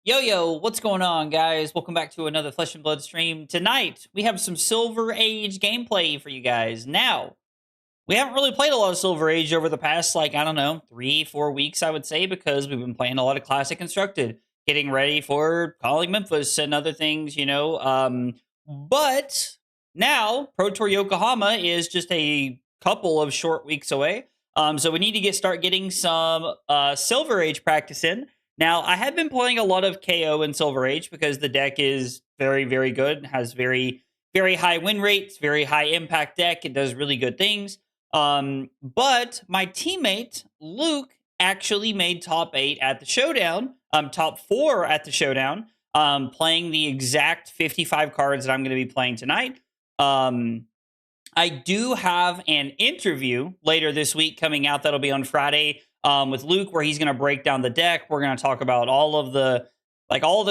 Yo, what's going on, guys? Welcome back to another Flesh and Blood stream. Tonight, we have some Silver Age gameplay for you guys. Now, we haven't really played a lot of Silver Age over the past, I don't know, 3-4 weeks, I would say, because we've been playing a lot of Classic Constructed, getting ready for calling Memphis and other things. But now, Pro Tour Yokohama is just a couple of short weeks away. So we need to start getting some Silver Age practice in. Now, I have been playing a lot of KO in Silver Age because the deck is very, very good, has very, very high win rates, very high impact deck. It does really good things. But my teammate, Luke, actually made top 8 at the showdown, top 4 at the showdown, playing the exact 55 cards that I'm going to be playing tonight. I do have an interview later this week coming out that'll be on Friday with Luke, where he's going to break down the deck. We're going to talk about all the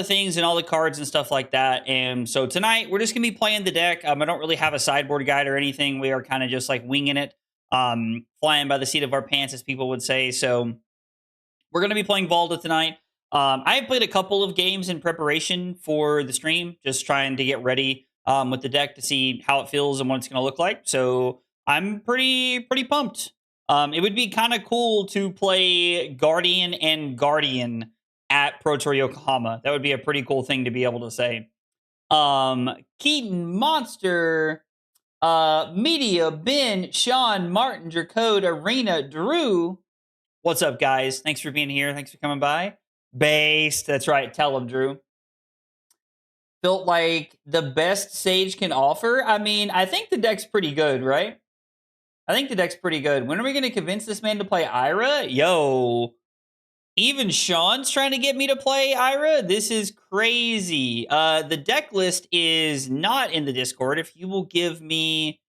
things and all the cards and stuff like that. And so tonight we're just going to be playing the deck. I don't really have a sideboard guide or anything. We are kind of just winging it, flying by the seat of our pants, as people would say. So we're going to be playing Valda tonight. I have played a couple of games in preparation for the stream, just trying to get ready with the deck to see how it feels and what it's going to look like. So I'm pretty pumped. It would be kind of cool to play Guardian and Guardian at Pro Tour Yokohama. That would be a pretty cool thing to be able to say. Keaton, Monster, Media, Ben, Sean, Martin, Dracode, Arena, Drew. What's up, guys? Thanks for being here. Thanks for coming by. Based. That's right. Tell him, Drew. Felt like the best Sage can offer. I mean, I think the deck's pretty good, right? I think the deck's pretty good. When are we going to convince this man to play Ira? Yo. Even Sean's trying to get me to play Ira? This is crazy. The deck list is not in the Discord. If you will give me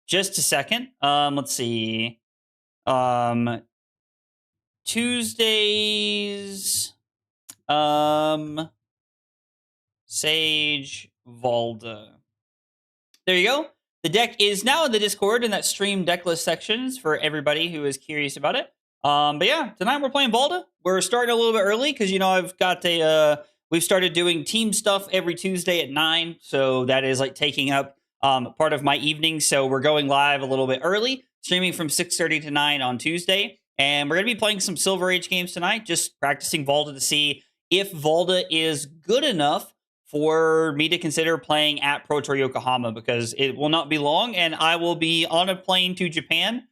just a second. Let's see. Tuesdays. Sage Valda. There you go. The deck is now in the Discord in that stream deck list sections for everybody who is curious about it. But yeah, tonight we're playing Valda. We're starting a little bit early because I've got we've started doing team stuff every Tuesday at 9, so that is taking up part of my evening. So we're going live a little bit early, streaming from 6:30 to 9 on Tuesday, and we're gonna be playing some Silver Age games tonight, just practicing Valda to see if Valda is good enough for me to consider playing at Pro Tour Yokohama, because it will not be long and I will be on a plane to Japan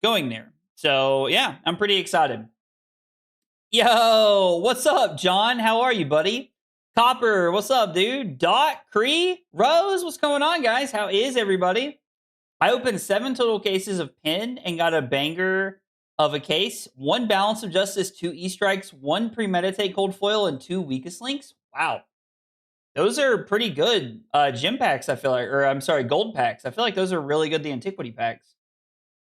going there. So yeah, I'm pretty excited. Yo, what's up, John? How are you, buddy? Copper, what's up, dude? Dot, Cree, Rose, what's going on, guys? How is everybody? I opened 7 total cases of Pin and got a banger of a case. 1 Balance of Justice, 2 E-Strikes, 1 Premeditate Cold Foil, and 2 Weakest Links. Wow. Those are pretty good gem packs, I feel like. Or, I'm sorry, gold packs. I feel like those are really good, the antiquity packs.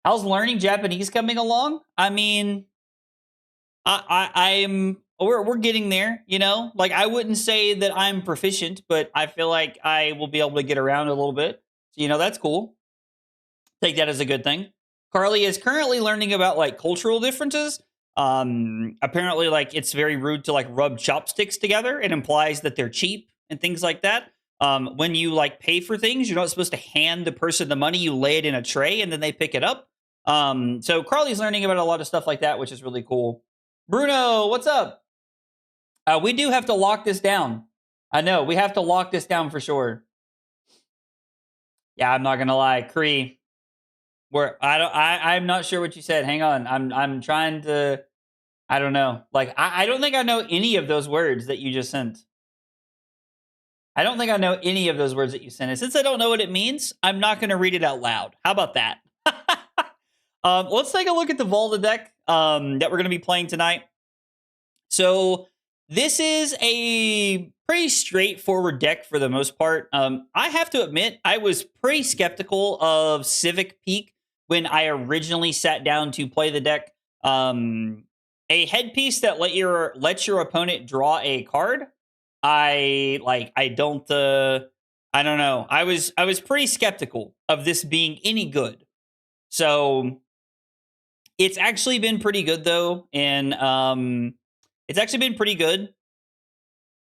How's learning Japanese coming along? I mean, we're getting there, I wouldn't say that I'm proficient, but I feel like I will be able to get around a little bit. So, that's cool. Take that as a good thing. Carly is currently learning about cultural differences. Apparently, it's very rude to rub chopsticks together. It implies that they're cheap and things like that. When you pay for things, you're not supposed to hand the person the money. You lay it in a tray and then they pick it up. So Carly's learning about a lot of stuff like that, which is really cool. Bruno, what's up? We do have to lock this down. I know, we have to lock this down for sure. Yeah, I'm not gonna lie, Cree. I'm not sure what you said. Hang on. I'm trying to. I don't know. I don't think I know any of those words that you just sent. I don't think I know any of those words that you sent. And since I don't know what it means, I'm not going to read it out loud. How about that? Let's take a look at the Valda deck that we're going to be playing tonight. So this is a pretty straightforward deck for the most part. I have to admit, I was pretty skeptical of Civic Peak when I originally sat down to play the deck. A headpiece that lets your opponent draw a card. I don't know. I was pretty skeptical of this being any good. So it's actually been pretty good though, and it's actually been pretty good.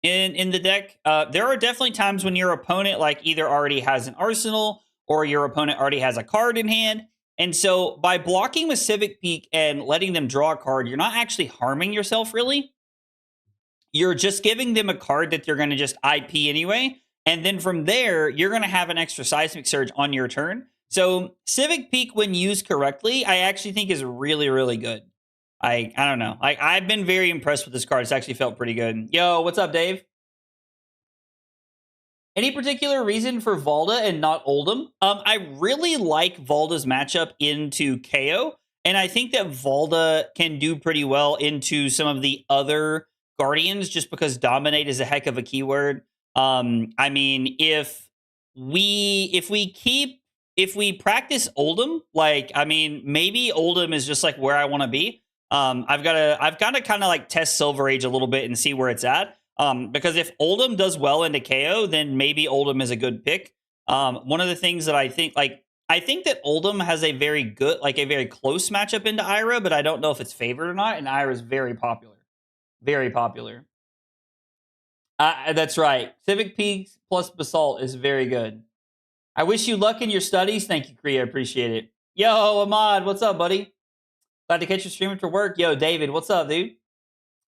in the deck. There are definitely times when your opponent like either already has an arsenal or your opponent already has a card in hand. And so by blocking with Civic Peak and letting them draw a card, you're not actually harming yourself really. You're just giving them a card that they're going to just IP anyway. And then from there, you're going to have an extra Seismic Surge on your turn. So Civic Peak, when used correctly, I actually think is really, really good. I don't know. I've been very impressed with this card. It's actually felt pretty good. Yo, what's up, Dave? Any particular reason for Valda and not Oldhim? I really like Valda's matchup into Kayo, and I think that Valda can do pretty well into some of the other Guardians just because Dominate is a heck of a keyword. I mean, if we practice Oldhim, like, I mean, maybe Oldhim is just like where I want to be. I've got to kind of like test Silver Age a little bit and see where it's at. Because if Oldhim does well into KO, then maybe Oldhim is a good pick. One of the things that I think that Oldhim has a very good, like a very close matchup into Ira, but I don't know if it's favored or not. And Ira is very popular, very popular. That's right. Civic Peaks plus Basalt is very good. I wish you luck in your studies. Thank you, Kriya. Appreciate it. Yo, Ahmad, what's up, buddy? Glad to catch your stream after work. Yo, David, what's up, dude?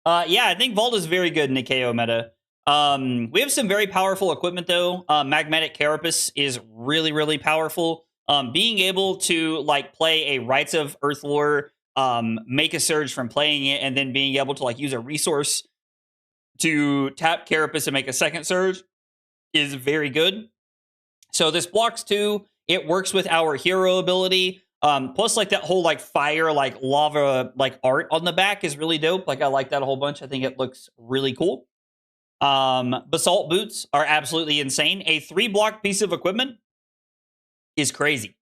Yeah, I think Vault is very good in the KO meta. We have some very powerful equipment, though. Magnetic Carapace is really, really powerful. Being able to like play a Rites of Earthlore, make a surge from playing it, and then being able to like use a resource to tap Carapace and make a second surge is very good. So this blocks 2. It works with our hero ability. Plus, like that whole like fire, like lava, like art on the back is really dope. Like I like that a whole bunch. I think it looks really cool. Basalt boots are absolutely insane. A 3-block piece of equipment is crazy.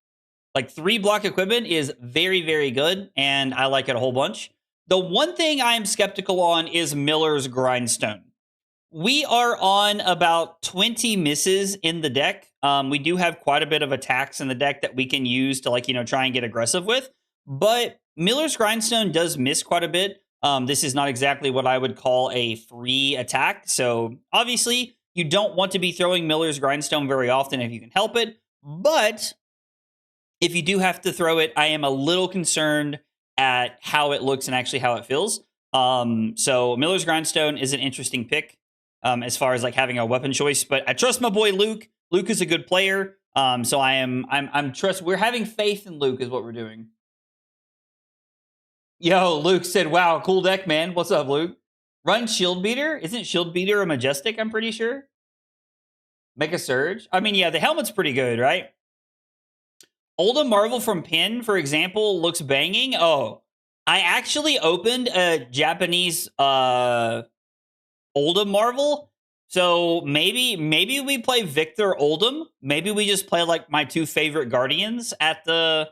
Like 3-block equipment is very, very good, and I like it a whole bunch. The one thing I am skeptical on is Miller's Grindstone. We are on about 20 misses in the deck. We do have quite a bit of attacks in the deck that we can use to, like, you know, try and get aggressive with. But Miller's Grindstone does miss quite a bit. This is not exactly what I would call a free attack. So obviously, you don't want to be throwing Miller's Grindstone very often if you can help it. But if you do have to throw it, I am a little concerned at how it looks and actually how it feels. So Miller's Grindstone is an interesting pick. As far as like having a weapon choice, but I trust my boy Luke. Luke is a good player. So we're having faith in Luke is what we're doing. Yo, Luke said, wow, cool deck, man. What's up, Luke? Run Shield Beater? Isn't Shield Beater a Majestic, I'm pretty sure? Make a Surge? I mean, yeah, the helmet's pretty good, right? Oldhim Marvel from Pin, for example, looks banging. Oh, I actually opened a Japanese Oldhim Marvel. So maybe we play Victor Oldhim. Maybe we just play like my 2 favorite Guardians at the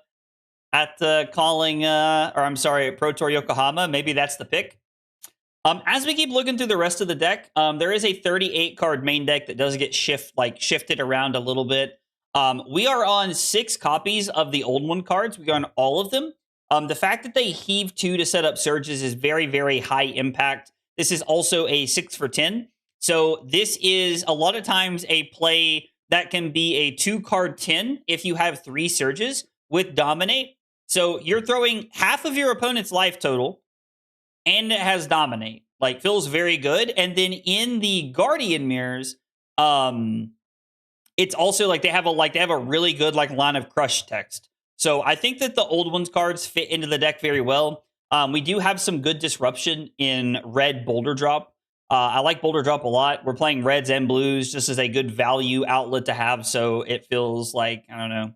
Pro Tour Yokohama. Maybe that's the pick. As we keep looking through the rest of the deck, there is a 38 card main deck that does get shifted around a little bit. We are on 6 copies of the Old One cards. We are on all of them. The fact that they heave 2 to set up surges is very, very high impact. This is also a 6 for 10. So this is a lot of times a play that can be a 2-card 10 if you have 3 surges with Dominate. So you're throwing half of your opponent's life total, and it has Dominate. Like, feels very good. And then in the Guardian mirrors, it's also like they have a really good like line of crush text. So I think that the Old Ones cards fit into the deck very well. We do have some good disruption in red Boulder Drop. I like Boulder Drop a lot. We're playing reds and blues just as a good value outlet to have. So it feels like, I don't know,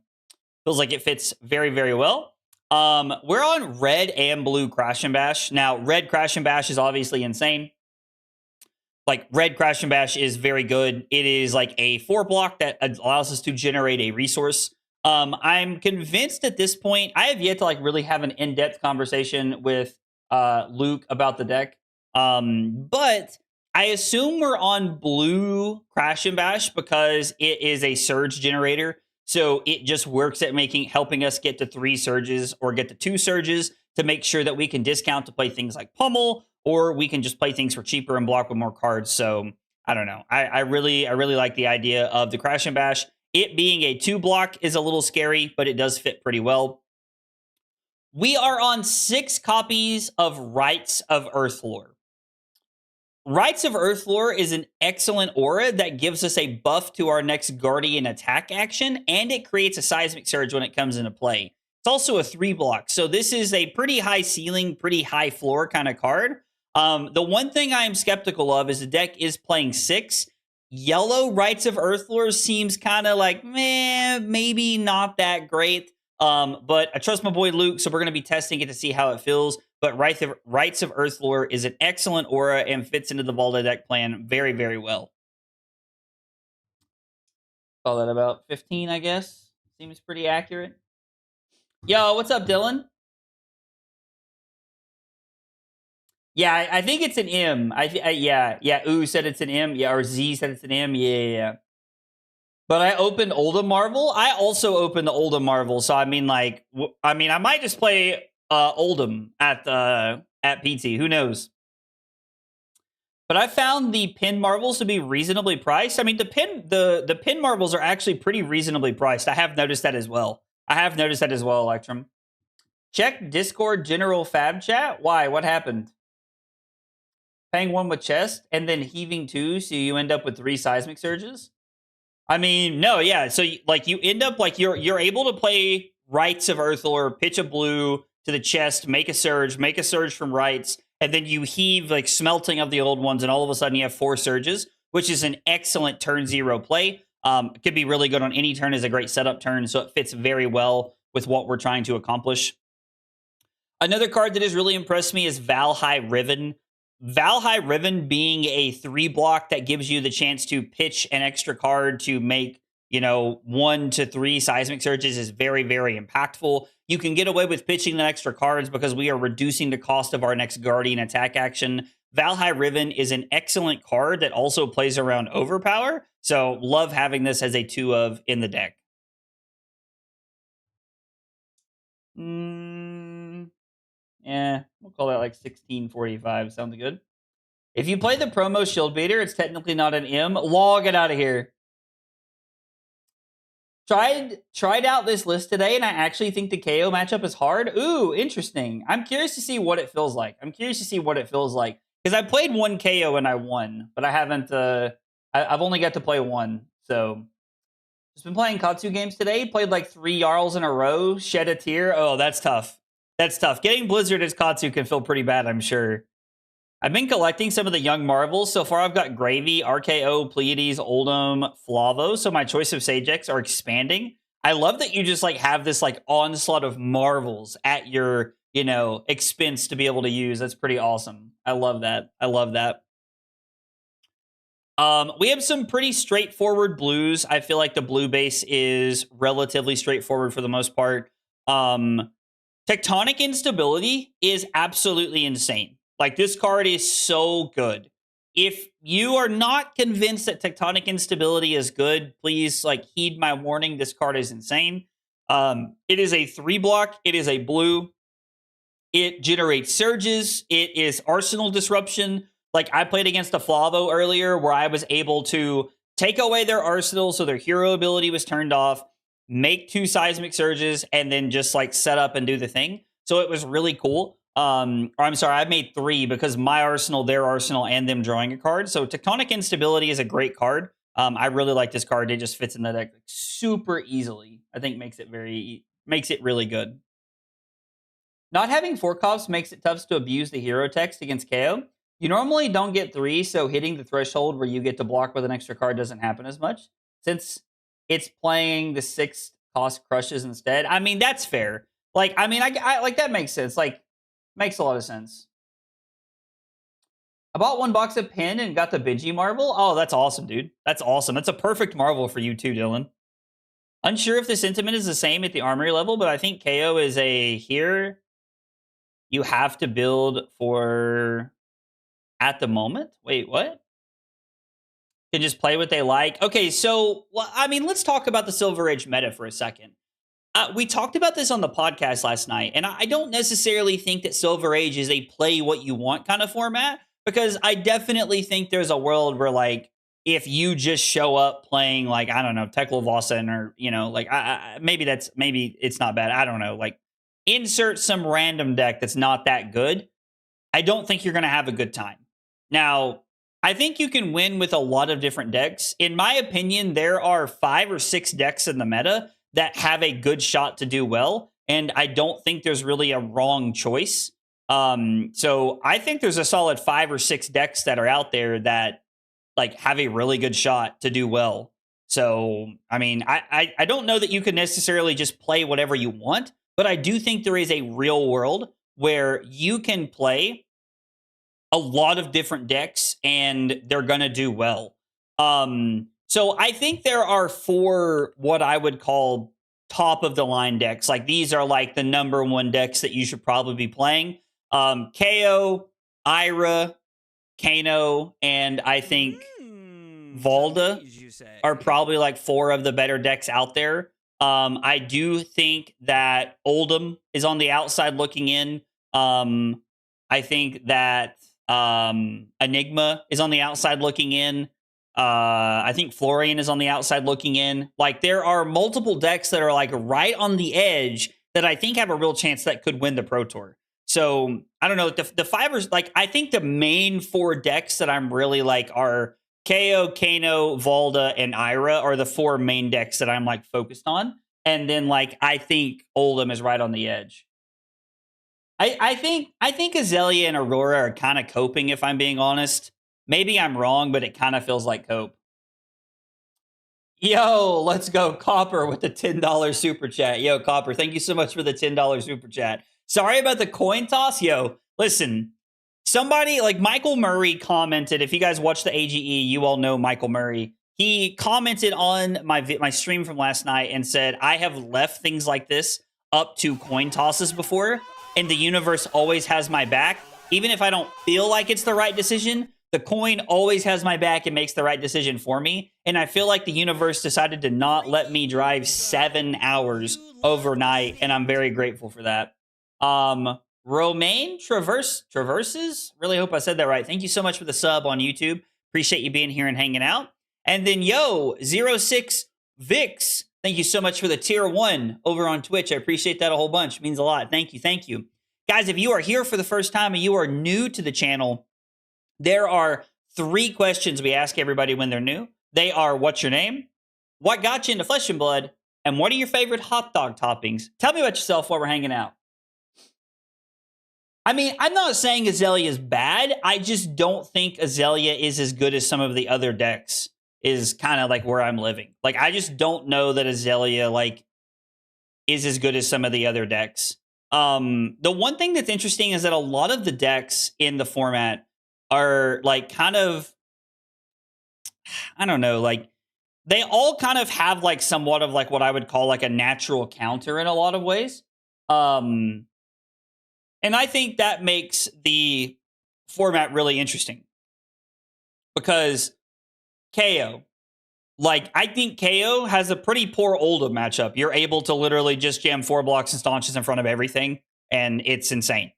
feels like it fits very, very well. We're on red and blue Crash and Bash. Now, red Crash and Bash is obviously insane. Like, red Crash and Bash is very good. It is like a 4-block that allows us to generate a resource. I'm convinced at this point, I have yet to like really have an in-depth conversation with Luke about the deck. But I assume we're on blue Crash and Bash because it is a surge generator. So it just works at helping us get to 3 surges or get to 2 surges to make sure that we can discount to play things like Pummel, or we can just play things for cheaper and block with more cards. So I don't know. I really like the idea of the Crash and Bash. It being a 2-block is a little scary, but it does fit pretty well. We are on 6 copies of Rites of Earthlore. Rites of Earthlore is an excellent aura that gives us a buff to our next Guardian attack action, and it creates a Seismic Surge when it comes into play. It's also a 3-block, so this is a pretty high ceiling, pretty high floor kind of card. The one thing I am skeptical of is the deck is playing 6. Yellow Rites of Earthlore seems kind of like, maybe not that great. But I trust my boy Luke, so we're going to be testing it to see how it feels. But Rites of Earthlore is an excellent aura and fits into the Valda deck plan very, very well. Call that about 15, I guess. Seems pretty accurate. Yo, what's up, Dylan? Yeah, I think it's an M. Yeah. Ooh said it's an M. Yeah, or Z said it's an M. Yeah. But I opened Oldham Marvel. I also opened the Oldham Marvel. So I mean, like, I might just play Oldham at PT. Who knows? But I found the pin marvels to be reasonably priced. I mean, the pin marvels are actually pretty reasonably priced. I have noticed that as well. Electrum. Check Discord general fab chat. Why? What happened? Paying 1 with chest and then heaving 2, so you end up with 3 seismic surges. I mean, no, yeah. So like you end up like you're able to play Rites of Earthlore, pitch a blue to the chest, make a surge from Rites, and then you heave like smelting of the old ones, and all of a sudden you have 4 surges, which is an excellent turn 0 play. It could be really good on any turn as a great setup turn, so it fits very well with what we're trying to accomplish. Another card that has really impressed me is Valhai Riven. Valhai Riven being a 3-block that gives you the chance to pitch an extra card to make, 1 to 3 seismic surges is very, very impactful. You can get away with pitching the extra cards because we are reducing the cost of our next Guardian attack action. Valhai Riven is an excellent card that also plays around Overpower, so love having this as a 2 of in the deck. Yeah, we'll call that like 1645. Sounds good. If you play the promo Shield Beater, it's technically not an M. Log it out of here. Tried out this list today, and I actually think the Kayo matchup is hard. Ooh, interesting. I'm curious to see what it feels like. Because I played 1 Kayo and I won, but I haven't. I've only got to play 1, so just been playing Katsu games today. Played like 3 Jarls in a row. Shed a tear. Oh, that's tough. Getting Blizzard as Katsu can feel pretty bad, I'm sure. I've been collecting some of the young marvels. So far, I've got Gravy, RKO, Pleiades, Oldham, Flavo. So my choice of Sagex are expanding. I love that you just like have this like onslaught of marvels at your, expense to be able to use. That's pretty awesome. I love that. We have some pretty straightforward blues. I feel like the blue base is relatively straightforward for the most part. Tectonic Instability is absolutely insane. Like, this card is so good. If you are not convinced that Tectonic Instability is good, please, heed my warning. This card is insane. It is a 3-block. It is a blue. It generates surges. It is Arsenal Disruption. I played against a Flavo earlier where I was able to take away their Arsenal, so their hero ability was turned off, make 2 seismic surges, and then just set up and do the thing. So it was really cool. I made 3 because my Arsenal, their Arsenal, and them drawing a card. So Tectonic Instability is a great card. I really like this card. It just fits in the deck super easily. I think makes it really good. Not having 4 cops makes it tough to abuse the hero text against KO. You normally don't get 3, so hitting the threshold where you get to block with an extra card doesn't happen as much. Since it's playing the 6 cost crushes instead. I mean, that's fair. I that makes sense. Makes a lot of sense. I bought 1 box of Pin and got the Bidgey Marvel. Oh, that's awesome, dude. That's awesome. That's a perfect Marvel for you too, Dylan. Unsure if the sentiment is the same at the armory level, but I think KO is a here. You have to build for at the moment. Wait, what? Can just play what they like. Okay, so, let's talk about the Silver Age meta for a second. We talked about this on the podcast last night, and I don't necessarily think that Silver Age is a play what you want kind of format, because I definitely think there's a world where, if you just show up playing like, I don't know, Teklo or, you know, like maybe it's not bad. I don't know. Like insert some random deck that's not that good. I don't think you're going to have a good time. Now, I think you can win with a lot of different decks. In my opinion, there are 5 or 6 decks in the meta that have a good shot to do well. And I don't think there's really a wrong choice. So I think there's a solid 5 or 6 decks that are out there that like have a really good shot to do well. So, I mean, I don't know that you can necessarily just play whatever you want, but I do think there is a real world where you can play a lot of different decks and they're going to do well. So I think there are 4 what I would call top of the line decks. Like these are like the number 1 decks that you should probably be playing. Kayo, Ira, Kano, and I think Valda are probably like 4 of the better decks out there. I do think that Oldham is on the outside looking in. I think that Enigma is on the outside looking in. I think Florian is on the outside looking in. Like there are multiple decks that are like right on the edge that I think have a real chance that could win the Pro Tour. So I don't know. The 5ers, like I think the main 4 decks that I'm really like are Kayo, Kano, Valda, and Ira are the 4 main decks that I'm like focused on. And then like I think Oldham is right on the edge. I think Azalea and Aurora are kind of coping, if I'm being honest. Maybe I'm wrong, but it kind of feels like cope. Yo, let's go Copper with the $10 super chat. Yo, Copper, thank you so much for the $10 super chat. Sorry about the coin toss. Yo, listen, somebody like Michael Murray commented. If you guys watch the AGE, you all know Michael Murray. He commented on my stream from last night and said, I have left things like this up to coin tosses before, and the universe always has my back. Even if I don't feel like it's the right decision, the coin always has my back and makes the right decision for me. And I feel like the universe decided to not let me drive 7 hours overnight, and I'm very grateful for that. Romaine Traverses? Really hope I said that right. Thank you so much for the sub on YouTube. Appreciate you being here and hanging out. And then, yo, 06 Vix. Thank you so much for the tier 1 over on Twitch. I appreciate that a whole bunch. It means a lot. Thank you. Thank you. Guys, if you are here for the first time and you are new to the channel, there are 3 questions we ask everybody when they're new. They are, what's your name? What got you into Flesh and Blood? And what are your favorite hot dog toppings? Tell me about yourself while we're hanging out. I mean, I'm not saying Azalea is bad. I just don't think Azalea is as good as some of the other decks, is kind of like where I'm living. Like, I just don't know that Azalea, like, is as good as some of the other decks. The one thing that's interesting is that a lot of the decks in the format are, like, kind of, I don't know, like, they all kind of have, like, somewhat of, like, what I would call, like, a natural counter in a lot of ways. And I think that makes the format really interesting. Because Kayo, like, I think Kayo has a pretty poor Oldham matchup. You're able to literally just jam 4 blocks and staunches in front of everything, and it's insane.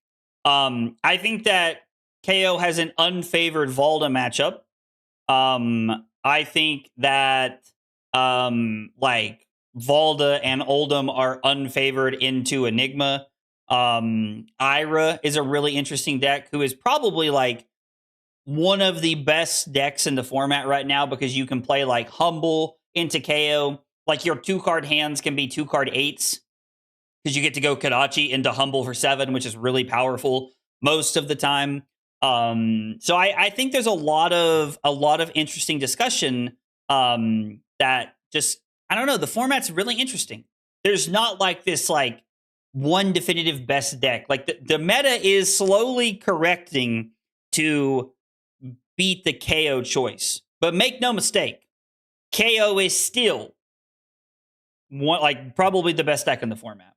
I think that Kayo has an unfavored Valda matchup. I think that, like, Valda and Oldham are unfavored into Enigma. Ira is a really interesting deck who is probably, like, one of the best decks in the format right now because you can play, like, Humble into KO. Like, your 2-card hands can be 2-card 8s because you get to go Kadachi into Humble for 7, which is really powerful most of the time. So I think there's a lot of interesting discussion that just, I don't know, the format's really interesting. There's not like this, like, one definitive best deck. Like, the meta is slowly correcting to beat the KO choice. But make no mistake, KO is still one, like, probably the best deck in the format.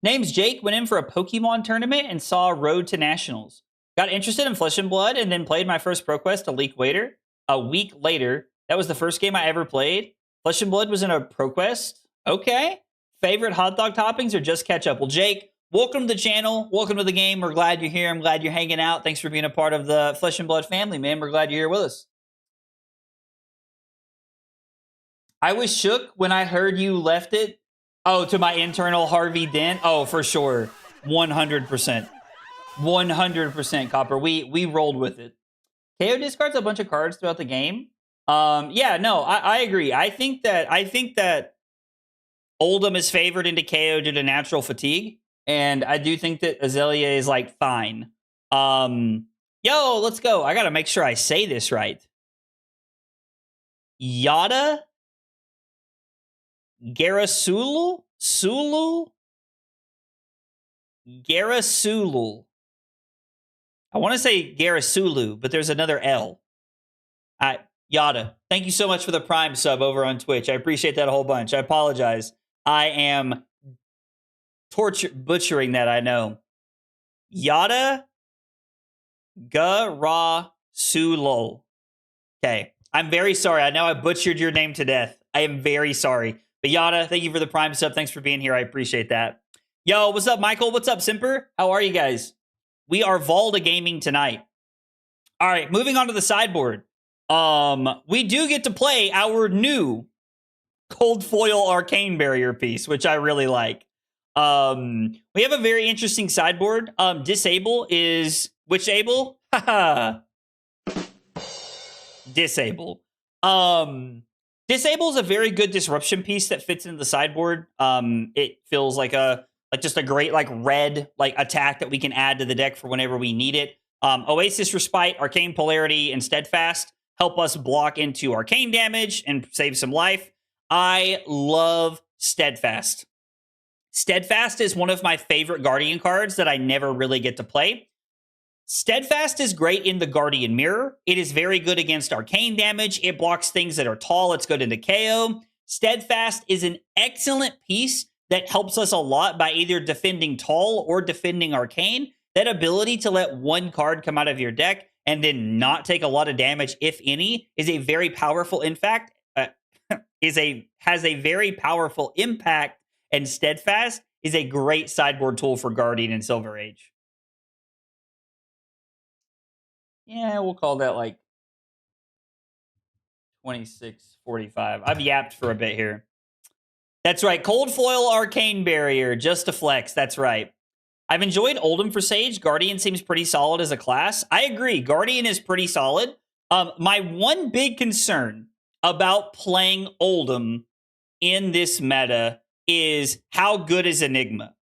Name's Jake, went in for a Pokemon tournament and saw Road to Nationals. Got interested in Flesh and Blood and then played my first ProQuest a week later. That was the first game I ever played. Flesh and Blood was in a ProQuest. Okay. Favorite hot dog toppings or just ketchup? Well, Jake, welcome to the channel. Welcome to the game. We're glad you're here. I'm glad you're hanging out. Thanks for being a part of the Flesh and Blood family, man. We're glad you're here with us. I was shook when I heard you left it. Oh, to my internal Harvey Dent. Oh, for sure. 100%. 100% Copper. We rolled with it. KO discards a bunch of cards throughout the game. Yeah, no, I agree. I think that Oldhim is favored into KO due to natural fatigue, and I do think that Azalea is like fine. Yo, let's go. I gotta make sure I say this right. Yada Garasulu? Garasulu. I want to say Garasulu, but there's another L. Yada. Thank you so much for the Prime sub over on Twitch. I appreciate that a whole bunch. I apologize. I am butchering that, I know. Yada Garasulu. Okay. I'm very sorry. I know I butchered your name to death. I am very sorry. But Yada, thank you for the Prime sub. Thanks for being here. I appreciate that. Yo, what's up, Michael? What's up, Simper? How are you guys? We are Valda gaming tonight. All right, moving on to the sideboard. We do get to play our new Cold Foil Arcane Barrier piece, which I really like. We have a very interesting sideboard. Disable is which able? Disable. Disable is a very good disruption piece that fits into the sideboard. It feels like just a great red attack that we can add to the deck for whenever we need it. Oasis Respite, Arcane Polarity, and Steadfast help us block into arcane damage and save some life. I love Steadfast. Steadfast is one of my favorite Guardian cards that I never really get to play. Steadfast is great in the Guardian Mirror. It is very good against arcane damage. It blocks things that are tall. It's good into KO. Steadfast is an excellent piece that helps us a lot by either defending tall or defending arcane. That ability to let one card come out of your deck and then not take a lot of damage, if any, is a very powerful. In fact, has a very powerful impact. And Steadfast is a great sideboard tool for Guardian and Silver Age. Yeah, we'll call that 26:45. I've yapped for a bit here. That's right. Cold Foil Arcane Barrier, just a flex. That's right. I've enjoyed Oldhim for Sage. Guardian seems pretty solid as a class. I agree. Guardian is pretty solid. My one big concern about playing Oldhim in this meta is how good is Enigma?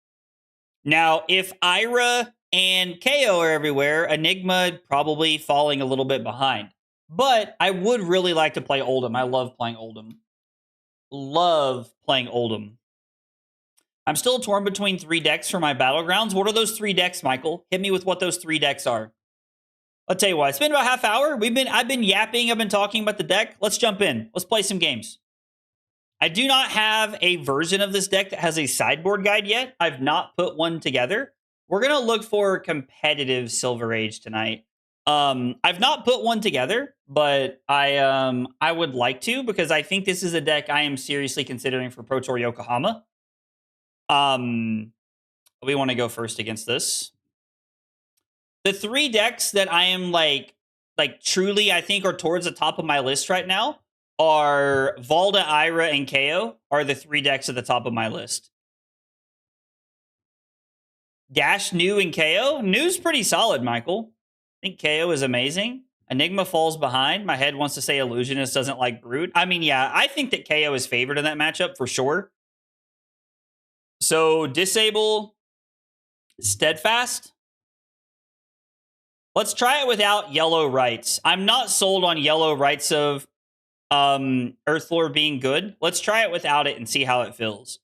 Now, if Ira and Kayo are everywhere, Enigma probably falling a little bit behind. But I would really like to play Oldhim. I love playing Oldhim. Love playing Oldhim. I'm still torn between 3 decks for my Battlegrounds. What are those 3 decks, Michael? Hit me with what those 3 decks are. I'll tell you what. It's been about half hour. I've been yapping. I've been talking about the deck. Let's jump in. Let's play some games. I do not have a version of this deck that has a sideboard guide yet. I've not put one together. We're going to look for competitive Silver Age tonight. I've not put one together, but I would like to, because I think this is a deck I am seriously considering for Pro Tour Yokohama. We want to go first against this. The 3 decks that I am truly I think are towards the top of my list right now are Valda, Ira, and Kayo are the 3 decks at the top of my list. Dash, New, and Kayo. New's pretty solid, Michael. I think Kayo is amazing. Enigma falls behind. My head wants to say Illusionist doesn't like Brood. I mean, yeah, I think that Kayo is favored in that matchup for sure. So, Disable, Steadfast. Let's try it without Yellow Rights. I'm not sold on Yellow Rights of Earthlore being good. Let's try it without it and see how it feels.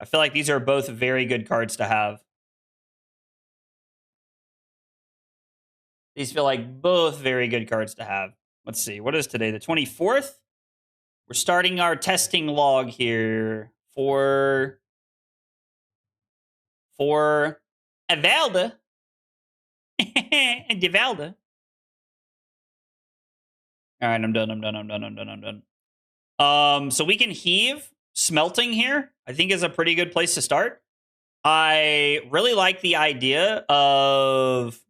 I feel like these are both very good cards to have. These feel like both very good cards to have. Let's see. What is today? The 24th? We're starting our testing log here for Valda. And Valda. All right, I'm done. So we can heave. Smelting here, I think, is a pretty good place to start. I really like the idea of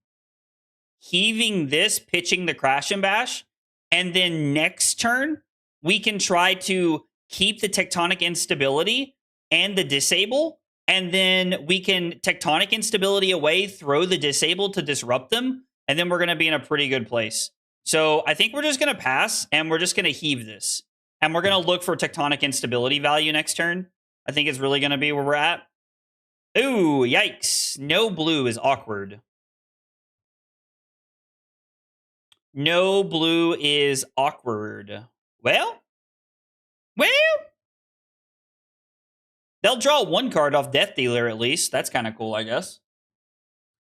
heaving this, pitching the Crash and Bash, and then next turn, we can try to keep the tectonic instability and the disable, and then we can tectonic instability away, throw the disable to disrupt them, and then we're going to be in a pretty good place. So I think we're just going to pass, and we're just going to heave this. And we're going to look for tectonic instability value next turn. I think it's really going to be where we're at. Ooh, yikes. No blue is awkward. No blue is awkward. Well, they'll draw one card off Death Dealer at least. That's kind of cool, I guess.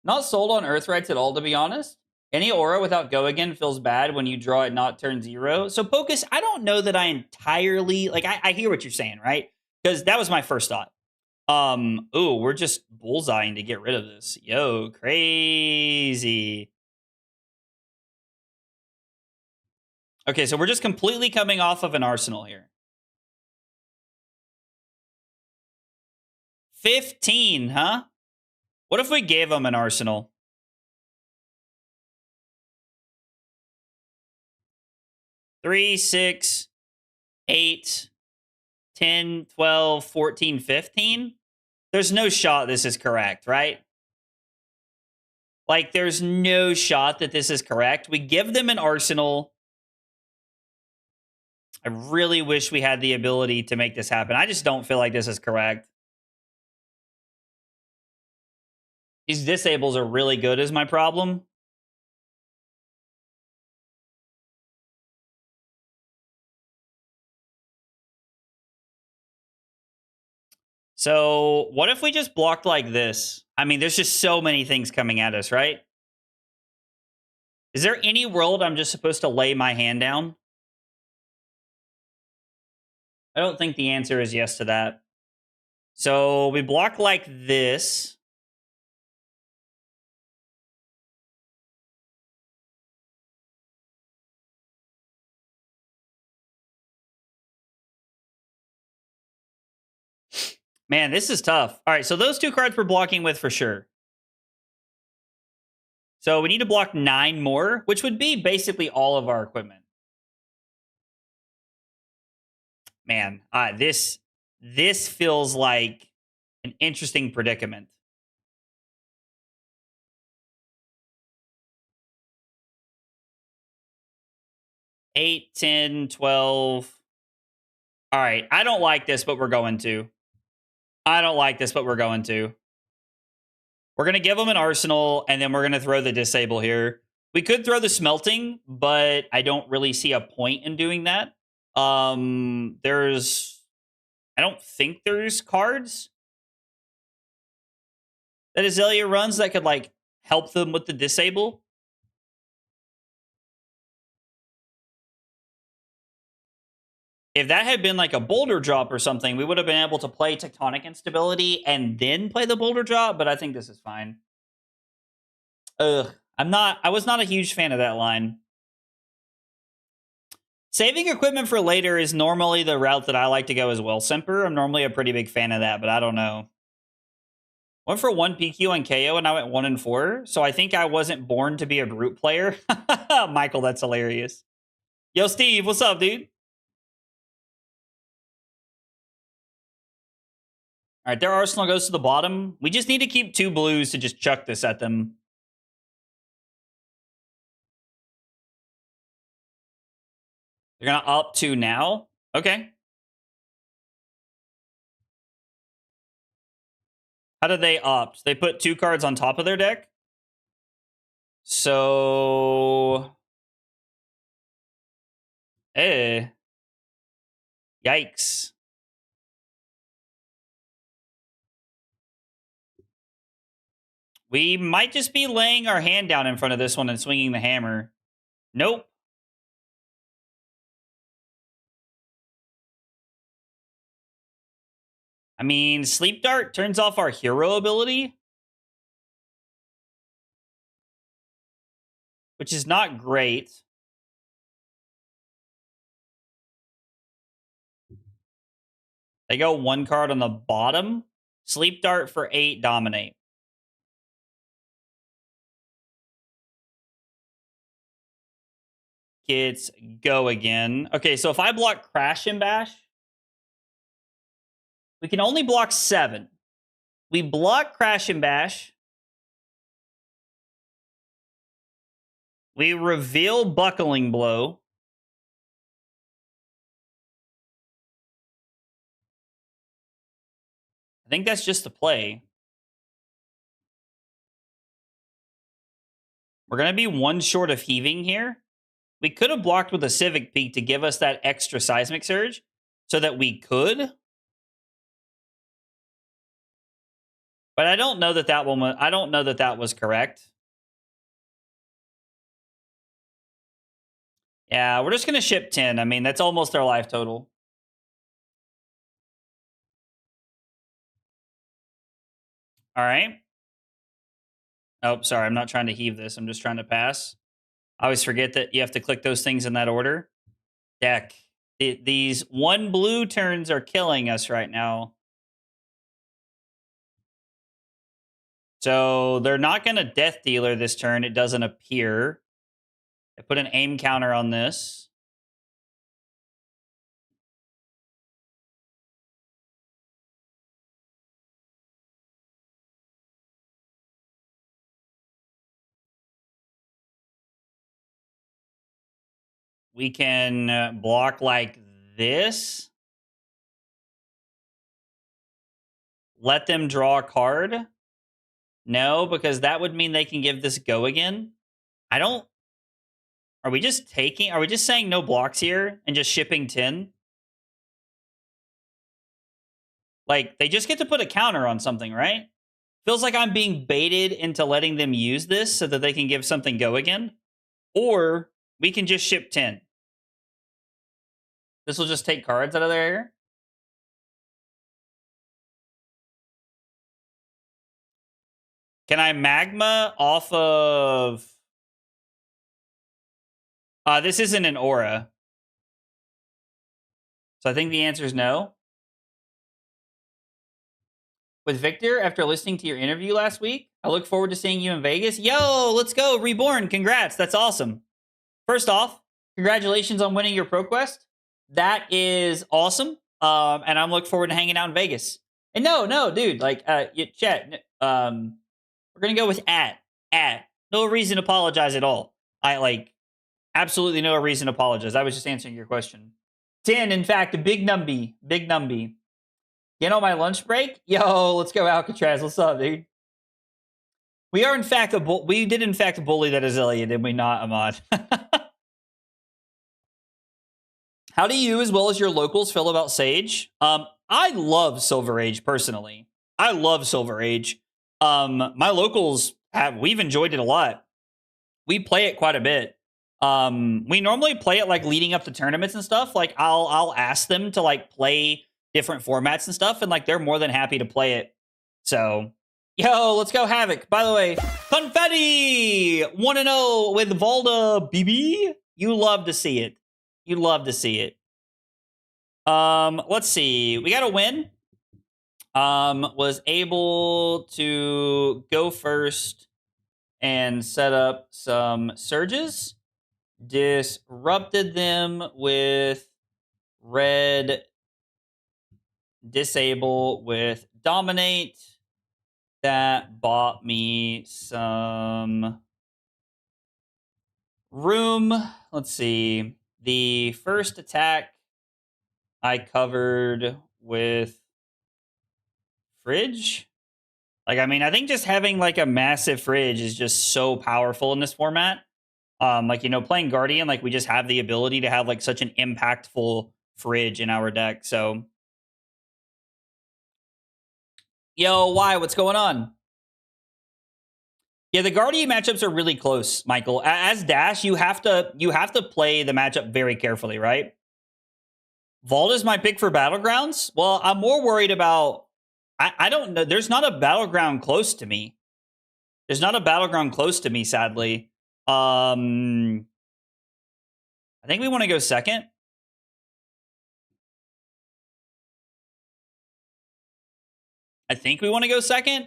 Not sold on Earthrights at all, to be honest. Any aura without Go Again feels bad when you draw it not turn 0. So, Pocus, I don't know that I entirely... Like, I hear what you're saying, right? Because that was my first thought. Ooh, we're just bullseyeing to get rid of this. Yo, crazy. Okay, so we're just completely coming off of an arsenal here. 15, huh? What if we gave them an arsenal? Three, 6, 8, 10, 12, 14, 15? There's no shot this is correct, right? Like, there's no shot that this is correct. We give them an arsenal. I really wish we had the ability to make this happen. I just don't feel like this is correct. These disables are really good is my problem. So what if we just blocked like this? I mean, there's just so many things coming at us, right? Is there any world I'm just supposed to lay my hand down? I don't think the answer is yes to that. So we block like this. Man, this is tough. All right, so those two cards we're blocking with for sure. So we need to block 9 more, which would be basically all of our equipment. Man, this feels like an interesting predicament. Eight, 10, 12. All right, I don't like this, but we're going to. I don't like this, but we're going to. We're going to give them an arsenal, and then we're going to throw the disable here. We could throw the smelting, but I don't really see a point in doing that. I don't think there's cards that Azalea runs that could, like, help them with the disable. If that had been like a boulder drop or something, we would have been able to play tectonic instability and then play the boulder drop, but I think this is fine. Ugh. I was not a huge fan of that line. Saving equipment for later is normally the route that I like to go as well, Semper. I'm normally a pretty big fan of that, but I don't know. Went for 1 PQ on Kayo and I went 1 and 4, so I think I wasn't born to be a brute player. Michael, that's hilarious. Yo, Steve, what's up, dude? All right, their arsenal goes to the bottom. We just need to keep 2 blues to just chuck this at them. They're going to opt 2 now? Okay. How did they opt? They put 2 cards on top of their deck? So... Eh. Yikes. We might just be laying our hand down in front of this one and swinging the hammer. Nope. I mean, Sleep Dart turns off our hero ability, which is not great. They go 1 card on the bottom. Sleep Dart for 8, dominate. Kids, go again. Okay, so if I block Crash and Bash, We can only block 7. We block Crash and Bash. We reveal Buckling Blow. I think that's just the play. We're going to be 1 short of heaving here. We could have blocked with a Civic Peak to give us that extra Seismic Surge so that we could. But I don't know that that one was, I don't know that that was correct. Yeah, we're just going to ship 10. I mean, that's almost our life total. All right. Oh, sorry. I'm not trying to heave this. I'm just trying to pass. I always forget that you have to click those things in that order. Deck. These 1 blue turns are killing us right now. So they're not going to Death Dealer this turn. It doesn't appear. I put an aim counter on this. We can block like this. Let them draw a card. No, because that would mean they can give this go again. I don't... Are we just taking... Are we just saying no blocks here and just shipping 10? Like, they just get to put a counter on something, right? Feels like I'm being baited into letting them use this so that they can give something go again. Or we can just ship 10. This will just take cards out of their air. Can I Magma off of... this isn't an aura. So I think the answer is no. With Victor, after listening to your interview last week, I look forward to seeing you in Vegas. Yo, let's go. Reborn. Congrats. That's awesome. First off, congratulations on winning your ProQuest. That is awesome. And I'm looking forward to hanging out in Vegas. And no, dude, like, chat, we're going to go with at. No reason to apologize at all. Absolutely no reason to apologize. I was just answering your question. 10, in fact, a big numby. Get on my lunch break? Yo, let's go Alcatraz. What's up, dude? We are, in fact, we did, in fact, bully that Azalea, did we not, Ahmad? How do you, as well as your locals, feel about Sage? I love Silver Age, personally. I love Silver Age. My locals, we've enjoyed it a lot. We play it quite a bit. We normally play it, like, leading up to tournaments and stuff. Like, I'll ask them to, like, play different formats and stuff, and like they're more than happy to play it. So, yo, let's go Havoc. By the way, confetti 1-0 with Valda, BB. You love to see it. You love to see it. Let's see. We got a win. Was able to go first and set up some surges. Disrupted them with red. Disable with dominate. That bought me some room. Let's see. The first attack I covered with fridge. Like, I mean, I think just having like a massive fridge is just so powerful in this format. Like, you know, playing Guardian, like we just have the ability to have like such an impactful fridge in our deck. So yo, why? What's going on? Yeah, the Guardian matchups are really close, Michael. As Dash, you have to play the matchup very carefully, right? Valda's my pick for Battlegrounds. Well, I'm more worried about... I don't know. There's not a Battleground close to me. Sadly. I think we want to go second.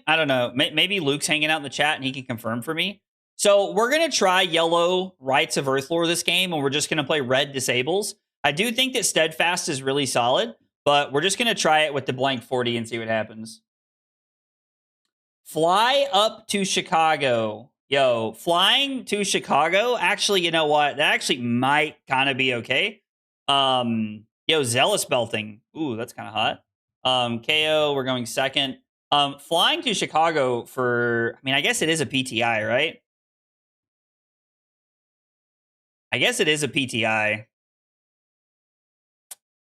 I don't know. Maybe Luke's hanging out in the chat and he can confirm for me. So we're going to try yellow Rites of Earthlore this game, and we're just going to play red Disables. I do think that Steadfast is really solid, but we're just going to try it with the blank 40 and see what happens. Fly up to Chicago. Yo, flying to Chicago, actually, you know what? That actually might kind of be okay. Yo, Zealous Belting. Ooh, that's kind of hot. Kayo, we're going second. Flying to Chicago for, I mean, I guess it is a PTI, right? I guess it is a PTI.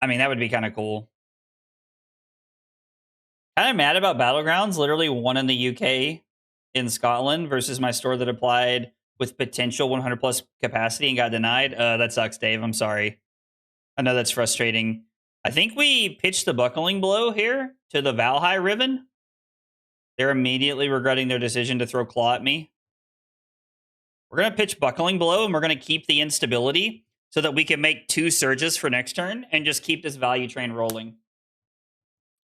I mean, that would be kind of cool. Kind of mad about Battlegrounds. Literally one in the UK in Scotland versus my store that applied with potential 100 plus capacity and got denied. That sucks, Dave. I'm sorry. I know that's frustrating. I think we pitched the buckling blow here to the Valhai Riven. They're immediately regretting their decision to throw claw at me. We're going to pitch buckling blow, and we're going to keep the instability so that we can make 2 surges for next turn and just keep this value train rolling.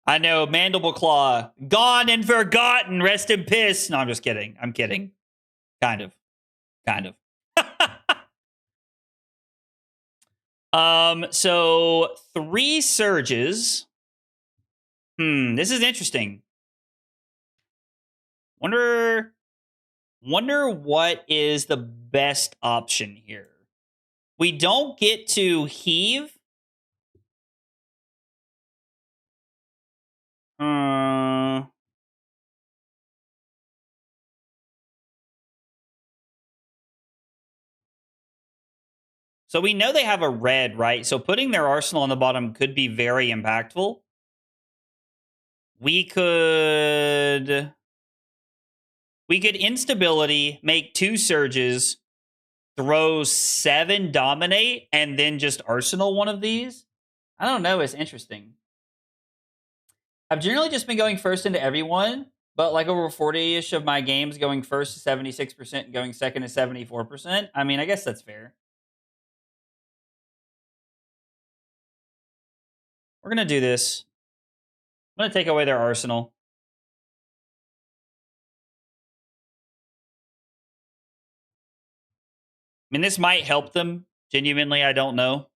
I know, Mandible Claw, gone and forgotten, rest in piss. No, I'm just kidding. I'm kidding. Kind of. So 3 surges. This is interesting. Wonder what is the best option here. We don't get to heave. So we know they have a red, right? So putting their arsenal on the bottom could be very impactful. We could instability, make 2 surges, throw 7 dominate, and then just arsenal one of these. I don't know. It's interesting. I've generally just been going first into everyone, but like over 40-ish of my games going first to 76% and going second to 74%. I mean, I guess that's fair. We're going to do this. I'm going to take away their arsenal. I mean, this might help them. Genuinely, I don't know.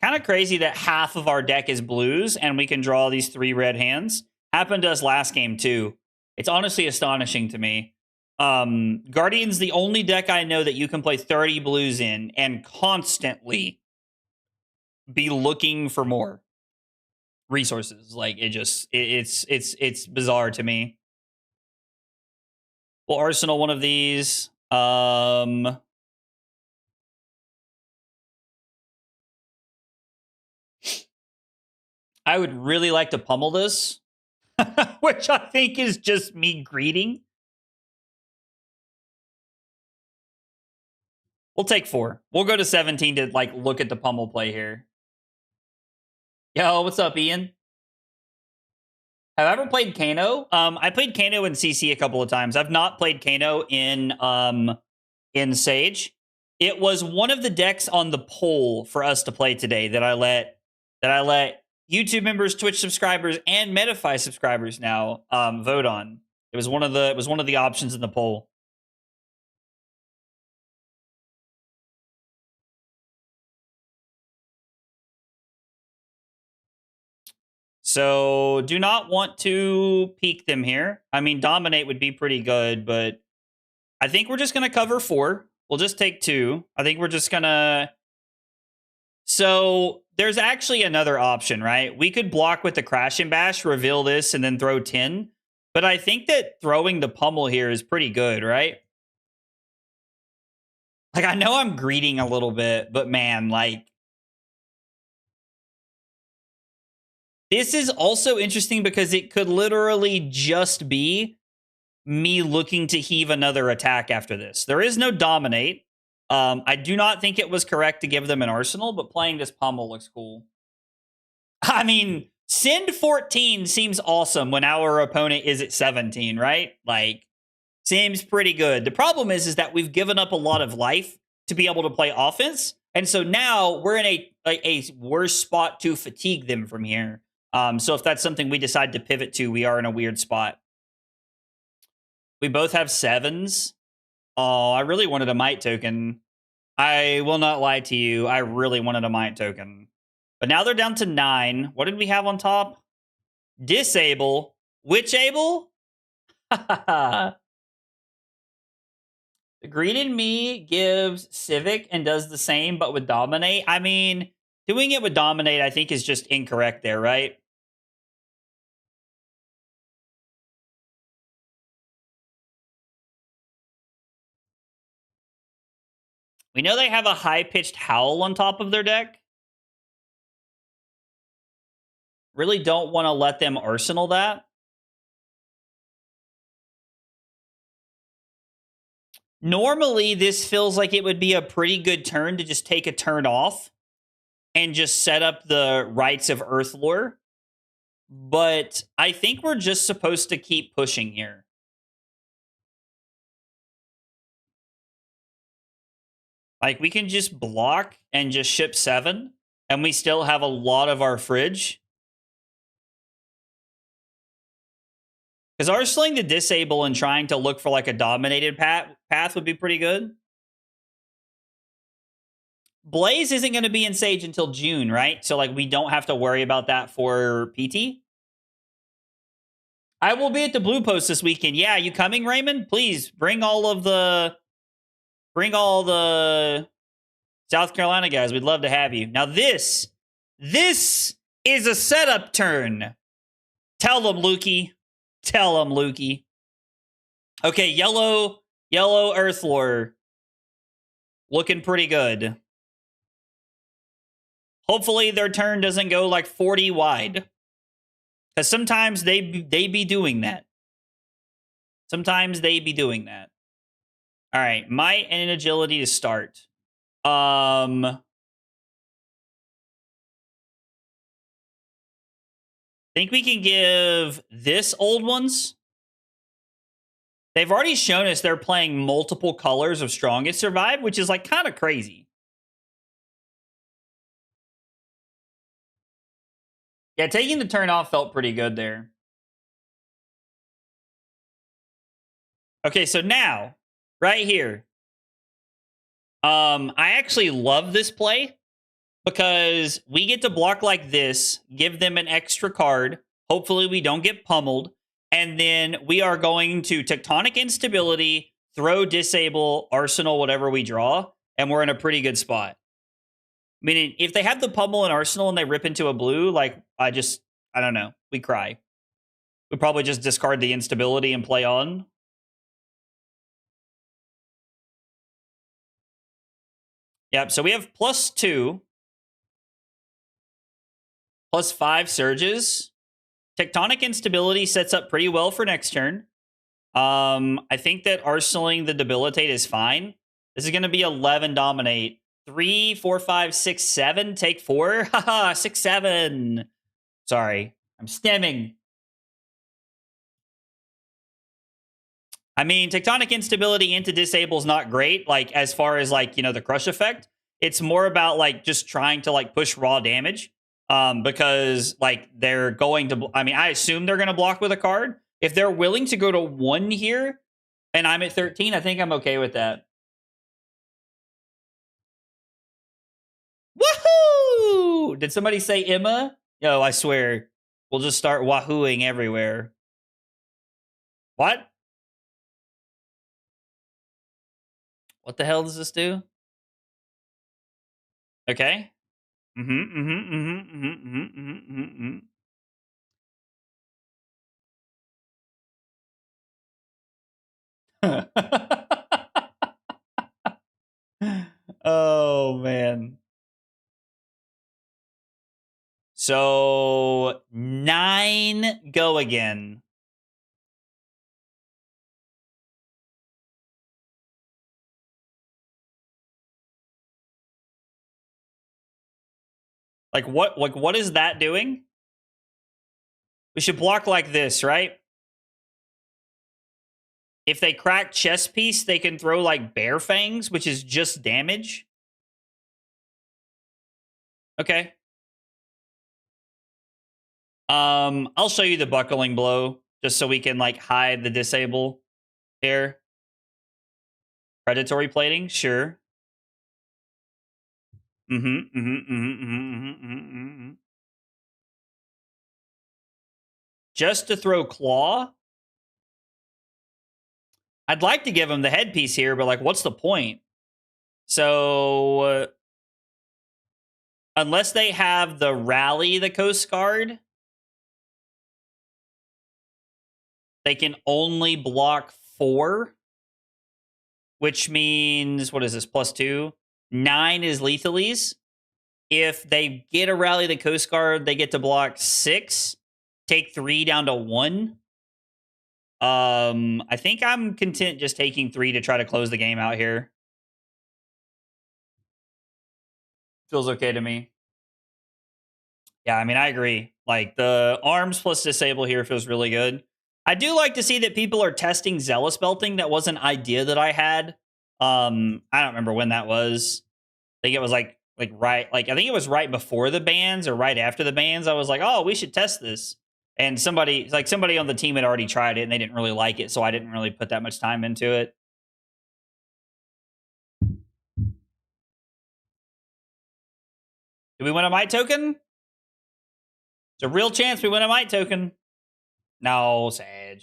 Kind of crazy that half of our deck is blues and we can draw these 3 red hands. Happened to us last game too. It's honestly astonishing to me. Guardian's the only deck I know that you can play 30 blues in and constantly be looking for more resources. Like it's bizarre to me. We'll arsenal one of these. I would really like to pummel this, which I think is just me greeting. We'll take 4. We'll go to 17 to like look at the pummel play here. Yo, what's up, Ian? Have I ever played Kano? I played Kano in CC a couple of times. I've not played Kano in Sage. It was one of the decks on the poll for us to play today that I let YouTube members, Twitch subscribers, and metafy subscribers now vote on. It was one of the options in the poll. So do not want to peek them here. I mean, dominate would be pretty good, but I think we're just going to cover 4. We'll just take 2. I think we're just going to... So there's actually another option, right? We could block with the Crash and Bash, reveal this, and then throw 10. But I think that throwing the pummel here is pretty good, right? Like, I know I'm greeting a little bit, but man, like... This is also interesting because it could literally just be me looking to heave another attack after this. There is no dominate. I do not think it was correct to give them an arsenal, but playing this pummel looks cool. I mean, send 14 seems awesome when our opponent is at 17, right? Like, seems pretty good. The problem is that we've given up a lot of life to be able to play offense. And so now we're in a worse spot to fatigue them from here. So if that's something we decide to pivot to, we are in a weird spot. We both have 7s. Oh, I really wanted a Might token. I will not lie to you. I really wanted a Might token. But now they're down to 9. What did we have on top? Disable. Which able? Greeted Me gives Civic and does the same, but with Dominate. I mean, doing it with Dominate, I think, is just incorrect there, right? We know they have a high-pitched Howl on top of their deck. Really don't want to let them Arsenal that. Normally, this feels like it would be a pretty good turn to just take a turn off and just set up the Rites of Earthlore. But I think we're just supposed to keep pushing here. Like, we can just block and just ship 7, and we still have a lot of our fridge. Because arseling the disable and trying to look for, like, a dominated path would be pretty good. Blaze isn't going to be in Sage until June, right? So, like, we don't have to worry about that for PT. I will be at the Blue Post this weekend. Yeah, you coming, Raymond? Please bring all the South Carolina guys. We'd love to have you. Now this is a setup turn. Tell them, Lukey. Tell them, Lukey. Okay, yellow Earthlore. Looking pretty good. Hopefully their turn doesn't go like 40 wide. Because sometimes they be doing that. Sometimes they be doing that. All right, might and agility to start. Think we can give this old ones. They've already shown us they're playing multiple colors of Strongest Survive, which is like kind of crazy. Yeah, taking the turn off felt pretty good there. Okay, so now, right here. I actually love this play because we get to block like this, give them an extra card. Hopefully we don't get pummeled. And then we are going to Tectonic Instability, throw, disable, Arsenal, whatever we draw, and we're in a pretty good spot. Meaning, if they have the pummel and Arsenal and they rip into a blue, like, I don't know. We cry. We probably just discard the instability and play on. Yep, so we have +2. +5 surges. Tectonic Instability sets up pretty well for next turn. I think that arsenaling the debilitate is fine. This is going to be 11 dominate. 3, 4, 5, 6, 7. Take 4. Haha, 6, 7. Sorry, I'm stemming. I mean, Tectonic Instability into disable is not great, like, as far as, like, you know, the crush effect. It's more about, like, just trying to, like, push raw damage. Because, like, they're going to... I mean, I assume they're going to block with a card. If they're willing to go to 1 here, and I'm at 13, I think I'm okay with that. Woohoo! Did somebody say Emma? No, I swear. We'll just start wahooing everywhere. What? What the hell does this do? Okay. Oh, man. So, 9 go again. Like, what is that doing? We should block like this, right? If they crack chess piece, they can throw like bear fangs, which is just damage. Okay. I'll show you the buckling blow just so we can like hide the disable here. Predatory plating, sure. just to throw Claw? I'd like to give him the headpiece here, but like, what's the point? So, unless they have the Rally the Coast Guard, they can only block 4, which means, what is this, +2? 9 is Lethalese. If they get a Rally the Coast Guard, they get to block 6, take 3 down to 1. I think I'm content just taking 3 to try to close the game out here. Feels okay to me. Yeah, I mean, I agree. Like, the arms plus disable here feels really good. I do like to see that people are testing Zealous Belting. That was an idea that I had. I don't remember when that was. I think it was I think it was right before the bans or right after the bans. I was like, oh, we should test this. And somebody on the team had already tried it and they didn't really like it, so I didn't really put that much time into it. Did we win a Might token? It's a real chance we win a Might token. No, Sag.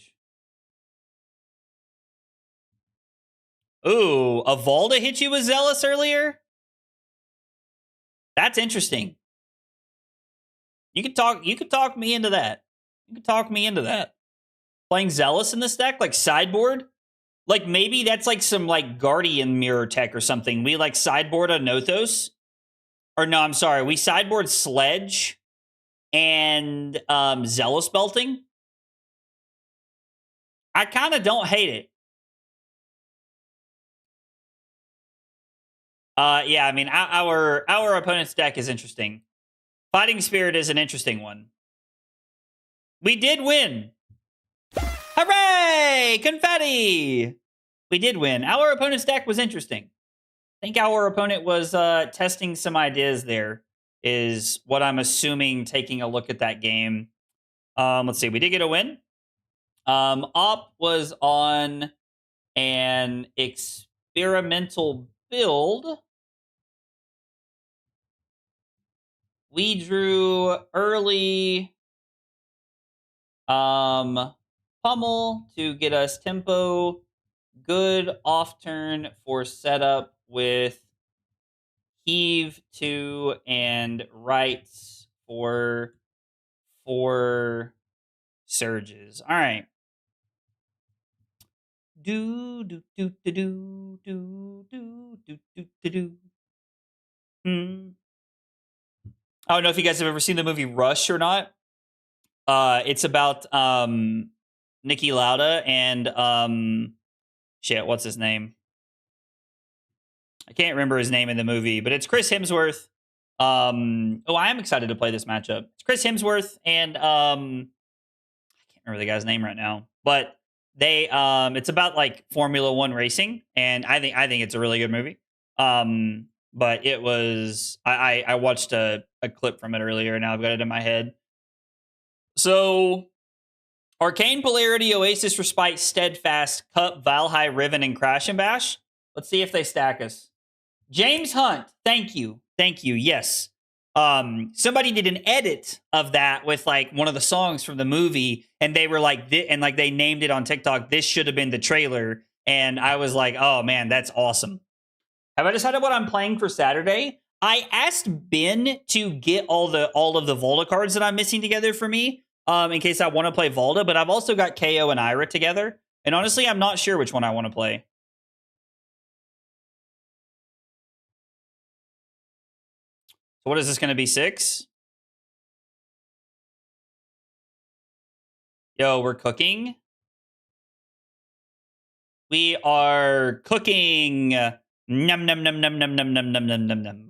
Ooh, a Valda hit you with Zealous earlier? That's interesting. You could talk me into that. You could talk me into that. Playing Zealous in this deck, like sideboard? Like, maybe that's like some like Guardian mirror tech or something. We like sideboard a Nothos. Or no, I'm sorry. We sideboard Sledge and Zealous Belting. I kind of don't hate it. Yeah, I mean, our opponent's deck is interesting. Fighting Spirit is an interesting one. We did win. Hooray! Confetti! We did win. Our opponent's deck was interesting. I think our opponent was testing some ideas there, is what I'm assuming taking a look at that game. Let's see. We did get a win. Op was on an experimental build. We drew early Pummel to get us tempo. Good off turn for setup with Heave 2 and Rights for 4 surges. All right. Do do do do do do do do do do do. I don't know if you guys have ever seen the movie Rush or not. It's about Niki Lauda and shit, what's his name? I can't remember his name in the movie, but it's Chris Hemsworth. I am excited to play this matchup. It's Chris Hemsworth and I can't remember the guy's name right now, but they it's about like Formula 1 racing, and I think it's a really good movie. But it was I watched a clip from it earlier, and now I've got it in my head. So, Arcane Polarity, Oasis Respite, Steadfast, Cup, Valhai, Riven, and Crash and Bash. Let's see if they stack us. James Hunt, thank you. Thank you. Yes. Somebody did an edit of that with like one of the songs from the movie, and they were like, and like they named it on TikTok. This should have been the trailer. And I was like, oh man, that's awesome. Have I decided what I'm playing for Saturday? I asked Ben to get all of the Valda cards that I'm missing together for me, in case I want to play Valda, but I've also got Kayo and Ira together. And honestly, I'm not sure which one I want to play. So what is this going to be, 6? Yo, we're cooking. We are cooking. Num num num num num num num num num num num.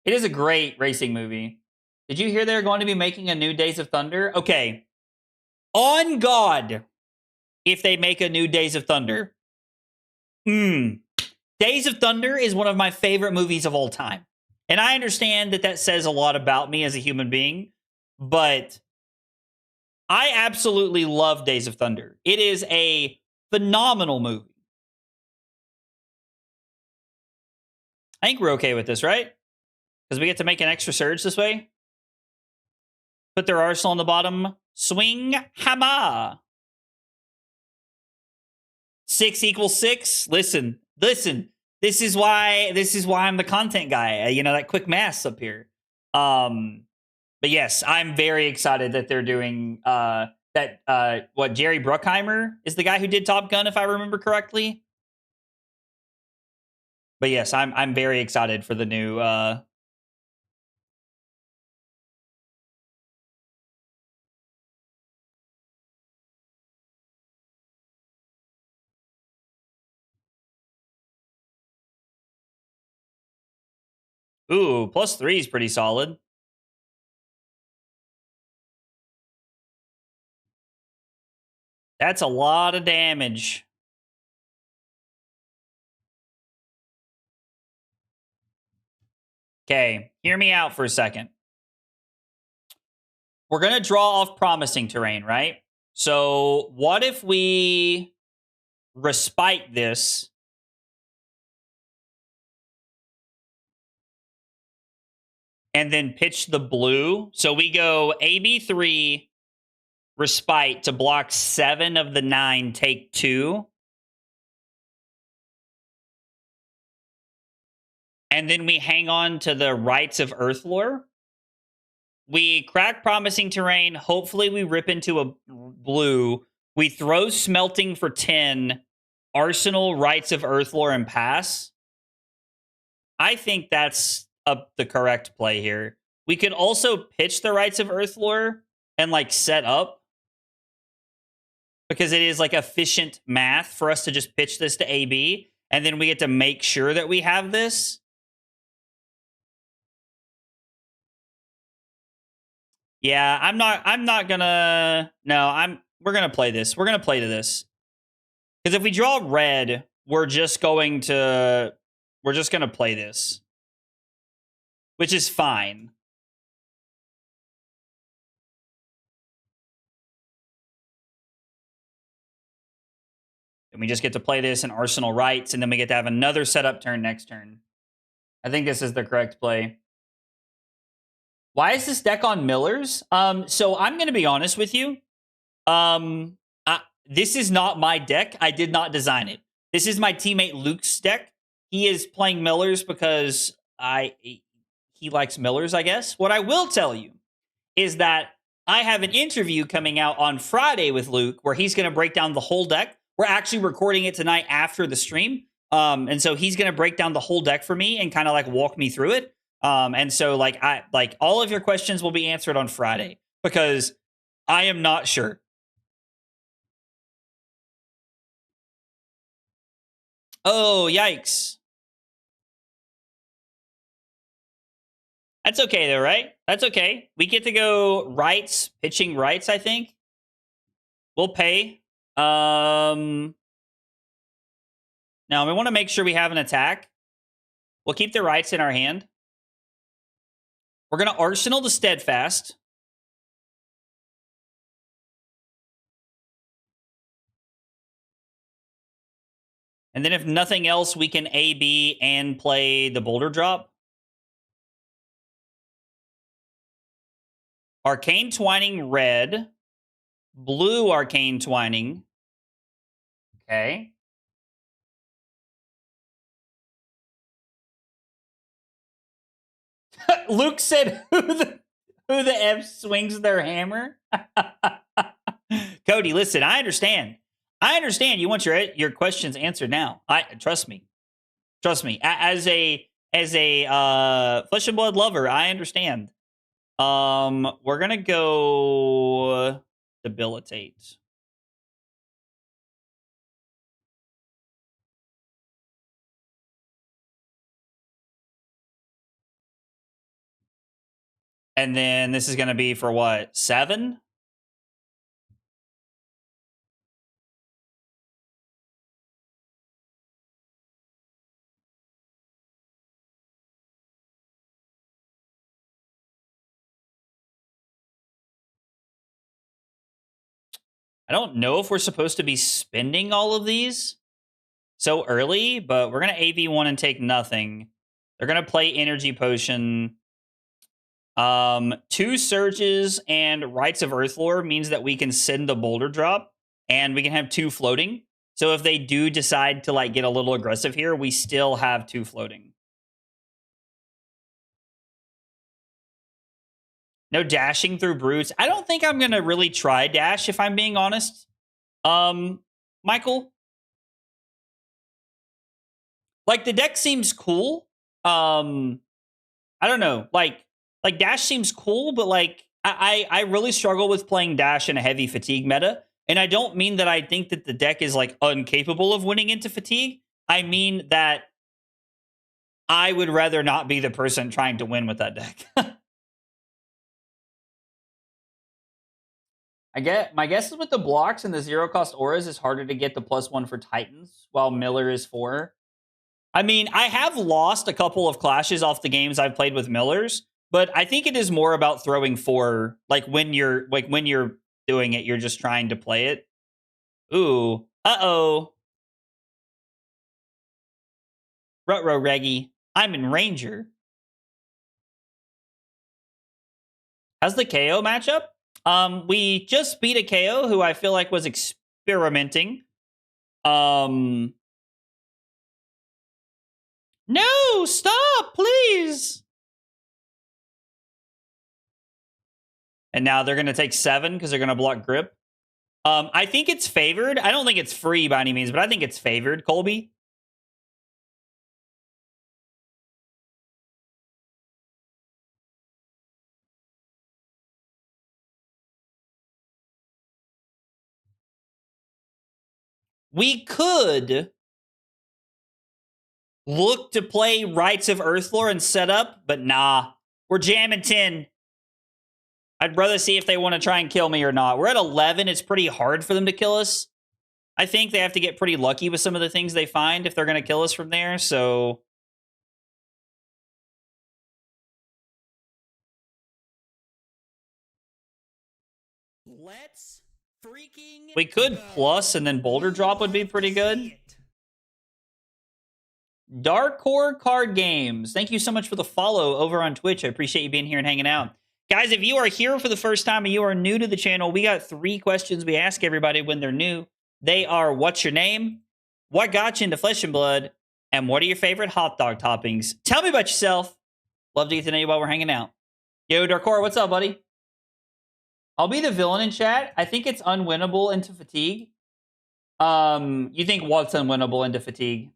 It is a great racing movie. Did you hear they're going to be making a new Days of Thunder? Okay. On God, if they make a new Days of Thunder. Days of Thunder is one of my favorite movies of all time. And I understand that that says a lot about me as a human being, but I absolutely love Days of Thunder. It is a phenomenal movie. I think we're okay with this, right? Because we get to make an extra surge this way. Put their arsenal on the bottom. Swing hammer. 6 equals 6. Listen. This is why I'm the content guy. You know, that quick maths up here. But yes, I'm very excited that they're doing what Jerry Bruckheimer is the guy who did Top Gun, if I remember correctly. But yes, I'm very excited for the new Ooh, +3 is pretty solid. That's a lot of damage. Okay, hear me out for a second. We're going to draw off promising terrain, right? So what if we respite this and then pitch the blue? So we go AB3 respite to block 7 of the 9, take 2. And then we hang on to the Rites of Earthlore. We crack promising terrain. Hopefully we rip into a blue. We throw smelting for 10. Arsenal, Rites of Earthlore, and pass. I think that's the correct play here. We could also pitch the Rites of Earthlore and like set up, because it is like efficient math for us to just pitch this to AB, and then we get to make sure that we have this. Yeah, I'm not gonna. No, we're gonna play this. We're gonna play to this. Because if we draw red, we're just gonna play this. Which is fine. And we just get to play this in Arsenal Rights, and then we get to have another setup turn next turn. I think this is the correct play. Why is this deck on Millers? So I'm going to be honest with you. This is not my deck. I did not design it. This is my teammate Luke's deck. He is playing Millers because he likes Millers, I guess. What I will tell you is that I have an interview coming out on Friday with Luke where he's going to break down the whole deck. We're actually recording it tonight after the stream. And so he's going to break down the whole deck for me and kind of like walk me through it. And so like all of your questions will be answered on Friday because I am not sure. Oh, yikes. That's okay though, right? That's okay. We get to go rights, pitching rights, I think. We'll pay. Now we want to make sure we have an attack. We'll keep the rights in our hand. We're going to Arsenal the Steadfast. And then if nothing else, we can AB and play the Boulder Drop. Arcane Twining red. Blue Arcane Twining. Okay. Luke said, who the F swings their hammer? Cody, listen, I understand. I understand you want your questions answered now. Trust me. As a Flesh and Blood lover, I understand. We're gonna go debilitate. And then this is gonna be for what? 7? I don't know if we're supposed to be spending all of these so early, but we're going to AV1 and take nothing. They're going to play Energy Potion. 2 Surges and Rites of Earthlore means that we can send the Boulder Drop, and we can have 2 floating. So if they do decide to like get a little aggressive here, we still have 2 floating. No dashing through brutes. I don't think I'm gonna really try dash if I'm being honest. Michael, like the deck seems cool. I don't know, like dash seems cool, but like I really struggle with playing dash in a heavy fatigue meta. And I don't mean that I think that the deck is like incapable of winning into fatigue. I mean that I would rather not be the person trying to win with that deck. My guess is with the blocks and the 0-cost auras is harder to get the +1 for Titans, while Miller is 4. I mean, I have lost a couple of clashes off the games I've played with Millers, but I think it is more about throwing 4. Like when you're doing it, you're just trying to play it. Ooh, uh-oh. Rutro Reggie, I'm in Ranger. How's the KO matchup? We just beat a KO who I feel like was experimenting. No, stop, please. And now they're going to take 7 because they're going to block grip. I think it's favored. I don't think it's free by any means, but I think it's favored, Colby. We could look to play Rites of Earthlore and set up, but nah. We're jamming 10. I'd rather see if they want to try and kill me or not. We're at 11. It's pretty hard for them to kill us. I think they have to get pretty lucky with some of the things they find if they're going to kill us from there, so... Let's freaking we could plus and then Boulder Drop would be pretty good. Dark Core Card Games. Thank you so much for the follow over on Twitch. I appreciate you being here and hanging out. Guys, if you are here for the first time and you are new to the channel, we got 3 questions we ask everybody when they're new. They are, what's your name? What got you into Flesh and Blood? And what are your favorite hot dog toppings? Tell me about yourself. Love to get to know you while we're hanging out. Yo, Darkor, what's up, buddy? I'll be the villain in chat. I think it's unwinnable into Fatigue. You think what's unwinnable into Fatigue?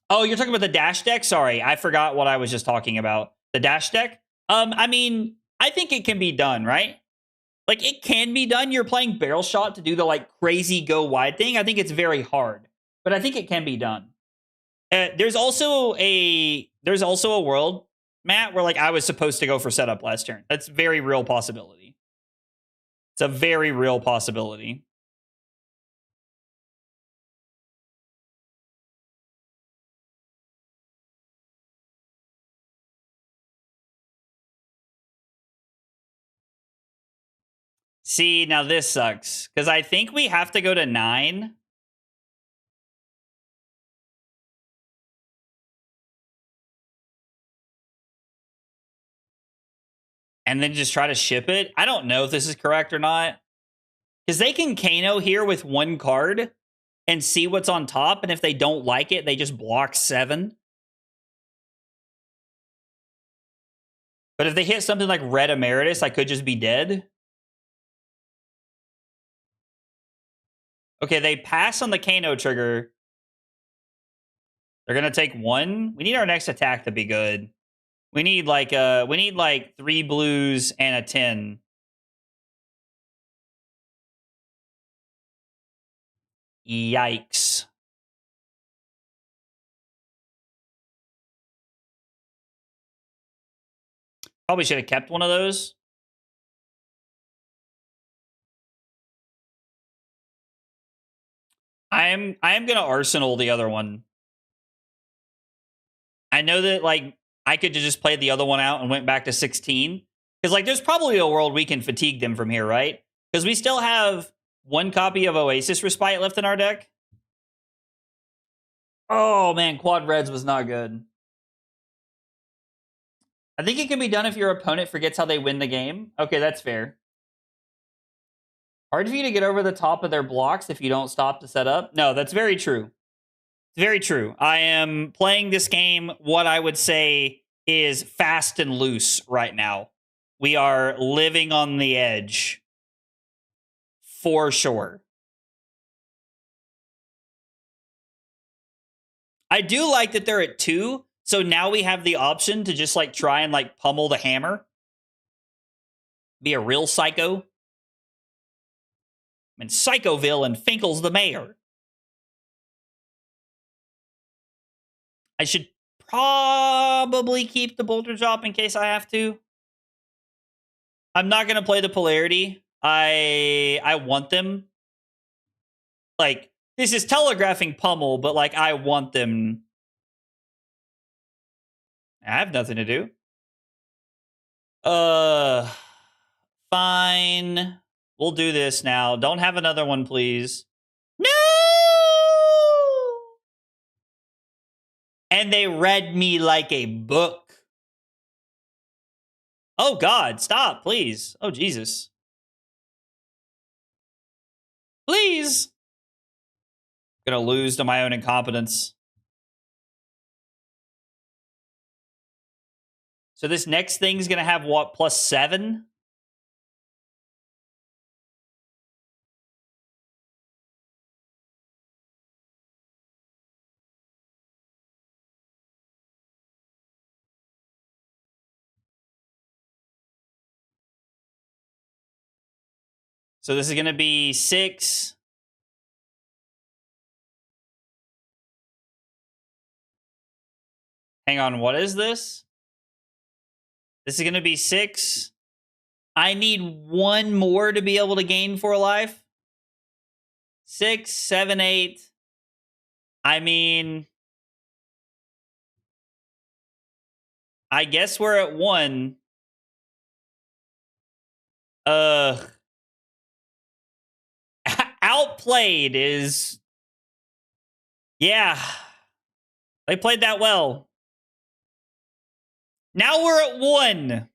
Oh, you're talking about the dash deck? Sorry, I forgot what I was just talking about. The dash deck? I mean, I think it can be done, right? Like, it can be done. You're playing Barrel Shot to do the, like, crazy go wide thing. I think it's very hard. But I think it can be done. There's also a world, Matt, where, like, I was supposed to go for setup last turn. That's a very real possibility. It's a very real possibility. See, now this sucks. Because I think we have to go to 9. And then just try to ship it. I don't know if this is correct or not. Because they can Kano here with 1 card and see what's on top. And if they don't like it, they just block 7. But if they hit something like Red Emeritus, I could just be dead. Okay, they pass on the Kano trigger. They're gonna take 1. We need our next attack to be good. We need like 3 blues and a 10. Yikes. Probably should have kept one of those. I am gonna Arsenal the other one. I know that like I could just play the other one out and went back to 16. Because like there's probably a world we can fatigue them from here, right? Because we still have 1 copy of Oasis Respite left in our deck. Oh man, Quad Reds was not good. I think it can be done if your opponent forgets how they win the game. Okay, that's fair. Hard for you to get over the top of their blocks if you don't stop to set up. No, that's very true. It's very true. I am playing this game what I would say is fast and loose right now. We are living on the edge. For sure. I do like that they're at 2. So now we have the option to just like try and like pummel the hammer. Be a real psycho. And Psychoville and Finkel's the mayor. I should probably keep the Boulder Drop in case I have to. I'm not going to play the Polarity. I want them. Like, this is telegraphing pummel, but like, I want them. I have nothing to do. Fine. We'll do this now. Don't have another one, please. No! And they read me like a book. Oh, God. Stop, please. Oh, Jesus. Please. I'm gonna lose to my own incompetence. So this next thing's gonna have what, +7? So this is gonna be 6. Hang on, what is this? This is gonna be 6. I need one more to be able to gain 4 life. 6, 7, 8. I mean, I guess we're at 1. Outplayed is... Yeah. They played that well. Now we're at 1.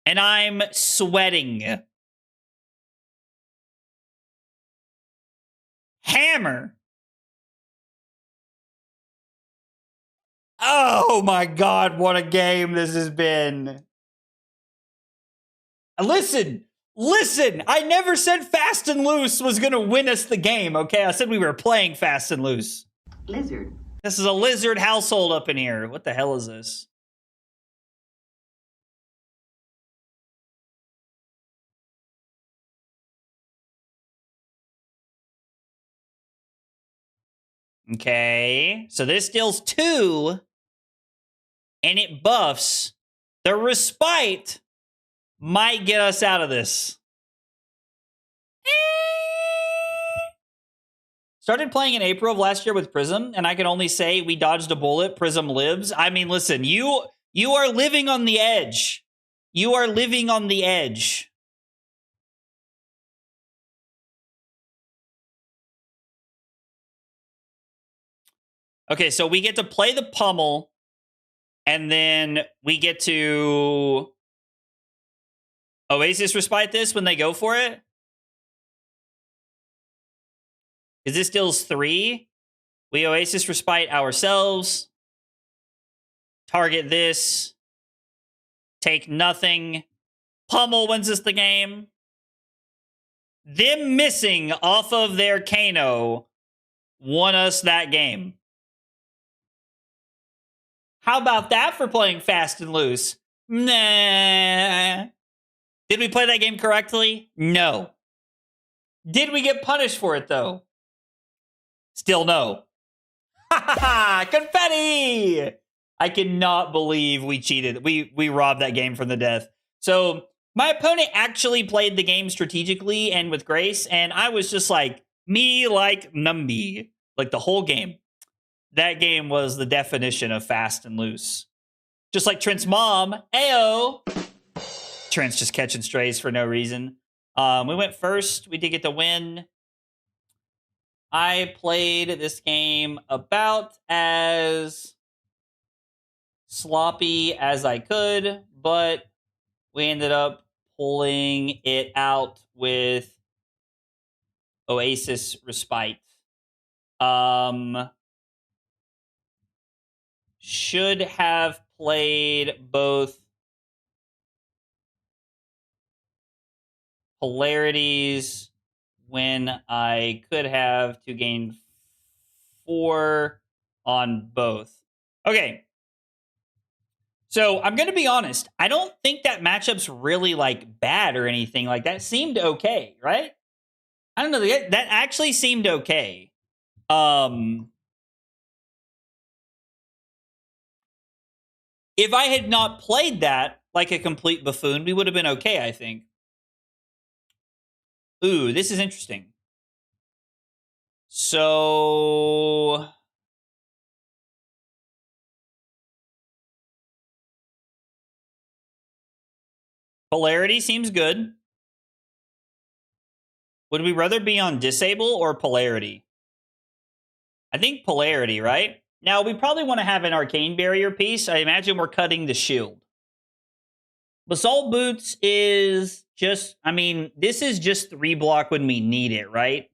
And I'm sweating. Hammer. Oh my God, what a game this has been. Listen, I never said Fast and Loose was going to win us the game, okay? I said we were playing Fast and Loose. Lizard. This is a lizard household up in here. What the hell is this? Okay, so this deals 2, and it buffs. The Respite might get us out of this. Started playing in April of last year with Prism, and I can only say we dodged a bullet. Prism lives. I mean, listen, you are living on the edge. You are living on the edge. Okay, so we get to play the pummel, and then we get to Oasis Respite this when they go for it. Because this deals 3. We Oasis Respite ourselves. Target this. Take nothing. Pummel wins us the game. Them missing off of their Kano won us that game. How about that for playing Fast and Loose? Nah. Did we play that game correctly? No. Did we get punished for it, though? Still no. Ha ha ha! Confetti! I cannot believe we cheated. We robbed that game from the death. So my opponent actually played the game strategically and with grace, and I was just like, me like Numby. Like the whole game. That game was the definition of Fast and Loose. Just like Trent's mom. Ayo! Trent's just catching strays for no reason. We went first. We did get the win. I played this game about as sloppy as I could, but we ended up pulling it out with Oasis Respite. Should have played both polarities when I could have to gain 4 on both. Okay. So I'm going to be honest. I don't think that matchup's really like bad or anything. Like that seemed okay, right? I don't know. That actually seemed okay. If I had not played that like a complete buffoon, we would have been okay, I think. Ooh, this is interesting. So polarity seems good. Would we rather be on disable or polarity? I think polarity, right? Now, we probably want to have an arcane barrier piece. I imagine we're cutting the shield. Basalt Boots is just, I mean, this is just 3 block when we need it, right?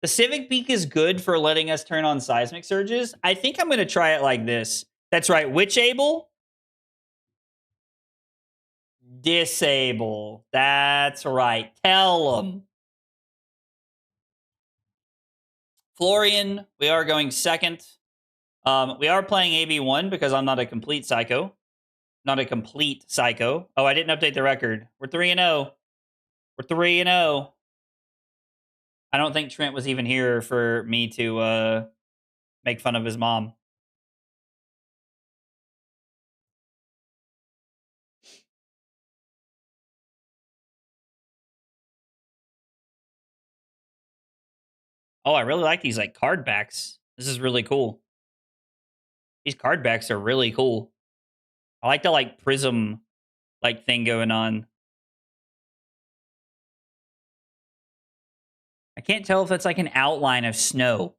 The Civic Beak is good for letting us turn on Seismic Surges. I think I'm going to try it like this. That's right. Witchable. Disable. That's right. Tell them. Florian, we are going second. We are playing AB1 because I'm not a complete psycho. Not a complete psycho. Oh, I didn't update the record. We're 3-0. We're 3-0. I don't think Trent was even here for me to make fun of his mom. Oh, I really like these like card backs. This is really cool. These card backs are really cool. I like the like prism like thing going on. I can't tell if that's like an outline of snow.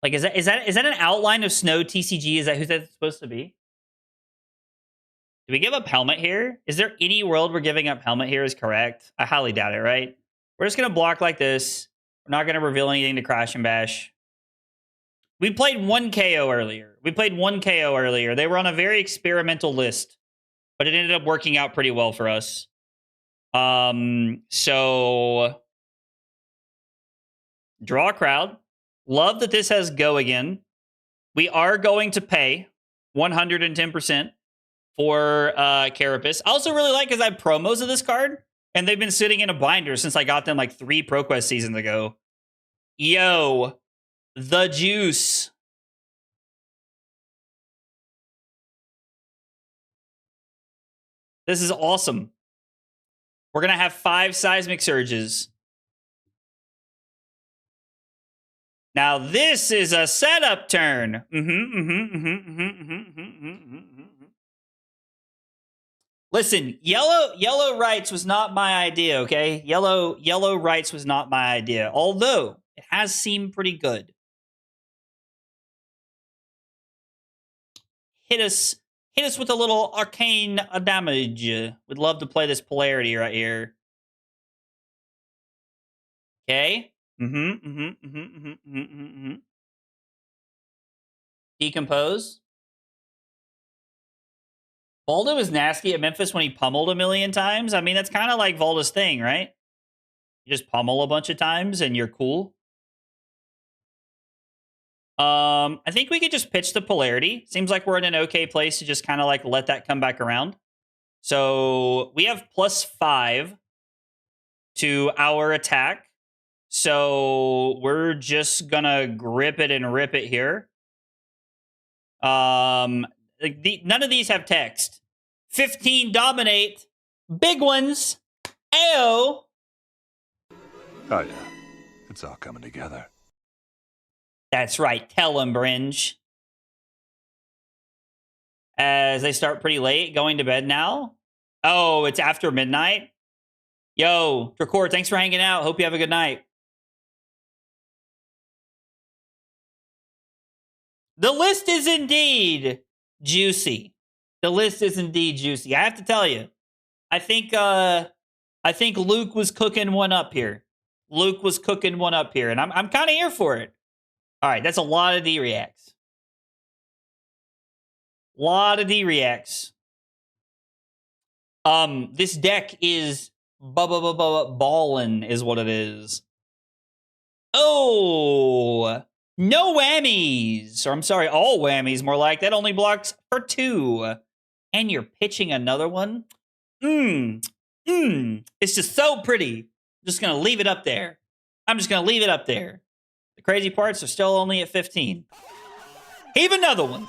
Like is that an outline of snow TCG? Is that who that's supposed to be? Do we give up helmet here? Is there any world we're giving up helmet here is correct? I highly doubt it, right? We're just going to block like this. We're not going to reveal anything to Crash and Bash. We played 1 KO earlier. They were on a very experimental list, but it ended up working out pretty well for us. So draw a crowd. Love that this has go again. We are going to pay 110% for Carapace. I also really like because I have promos of this card, and they've been sitting in a binder since I got them like 3 ProQuest seasons ago. Yo, the juice. This is awesome. We're going to have 5 Seismic Surges. Now, this is a setup turn. Listen, yellow rights was not my idea, okay? Yellow rights was not my idea, although it has seemed pretty good. Hit us with a little arcane damage. Would love to play this polarity right here. Okay. Decompose. Valda was nasty at Memphis when he pummeled a million times. I mean, that's kind of like Valda's thing, right? You just pummel a bunch of times and you're cool. I think we could just pitch the polarity. Seems like we're in an okay place to just kind of like let that come back around. So we have +5 to our attack. So we're just gonna grip it and rip it here. None of these have text. 15 dominate. Big ones. Ayo. Oh yeah, it's all coming together. That's right. Tell them, Bringe. As they start pretty late, going to bed now. Oh, it's after midnight. Yo, Dracour, thanks for hanging out. Hope you have a good night. The list is indeed juicy. The list is indeed juicy. I have to tell you, I think Luke was cooking one up here. Luke was cooking one up here, and I'm kind of here for it. All right, that's a lot of D-reacts. Lot of D-reacts. This deck is ballin' is what it is. Oh, no whammies. Or I'm sorry, all whammies, more like. That only blocks for 2. And you're pitching another one? It's just so pretty. I'm just going to leave it up there. I'm just going to leave it up there. The crazy parts are still only at 15. Heave another one.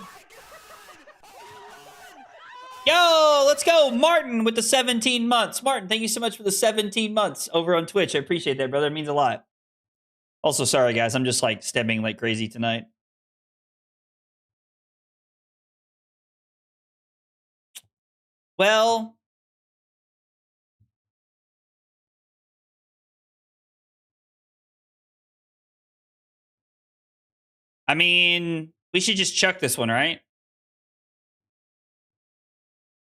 Yo, let's go. Martin with the 17 months. Martin, thank you so much for the 17 months over on Twitch. I appreciate that, brother. It means a lot. Also, sorry, guys. I'm just, like, stepping like crazy tonight. Well, I mean, we should just chuck this one, right?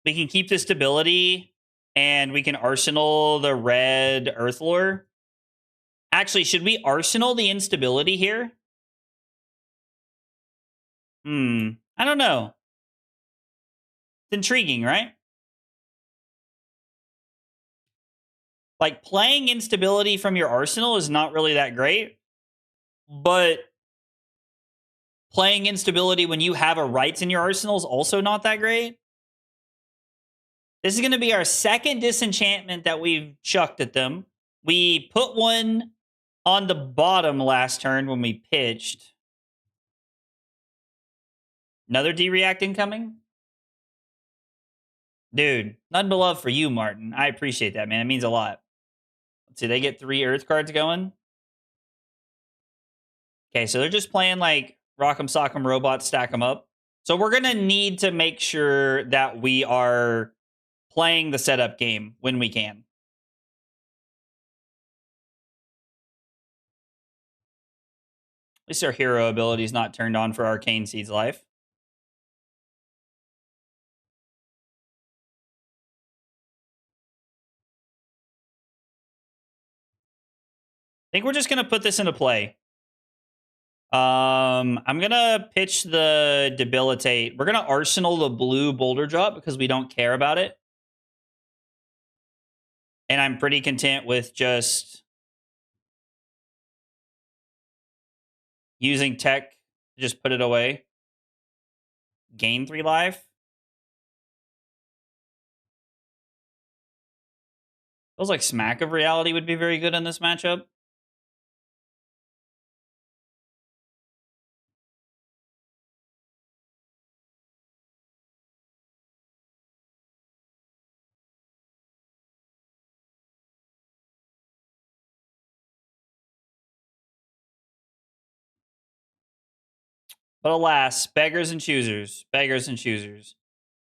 We can keep the stability, and we can arsenal the red Earthlore. Actually, should we arsenal the instability here? I don't know. It's intriguing, right? Like, playing instability from your arsenal is not really that great, but playing instability when you have a rights in your arsenal is also not that great. This is going to be our second disenchantment that we've chucked at them. We put one on the bottom last turn when we pitched. Another D-react incoming? Dude, none but love for you, Martin. I appreciate that, man. It means a lot. Let's see, they get 3 Earth cards going. Okay, so they're just playing like Rock'em Sock'em Robots, stack them up. So we're going to need to make sure that we are playing the setup game when we can. At least our hero ability is not turned on for Arcane Seed's life. I think we're just going to put this into play. I'm going to pitch the Debilitate. We're going to arsenal the blue Boulder Drop because we don't care about it. And I'm pretty content with just using tech to just put it away. Gain 3 life. Feels like Smack of Reality would be very good in this matchup. But alas, beggars and choosers. Beggars and choosers.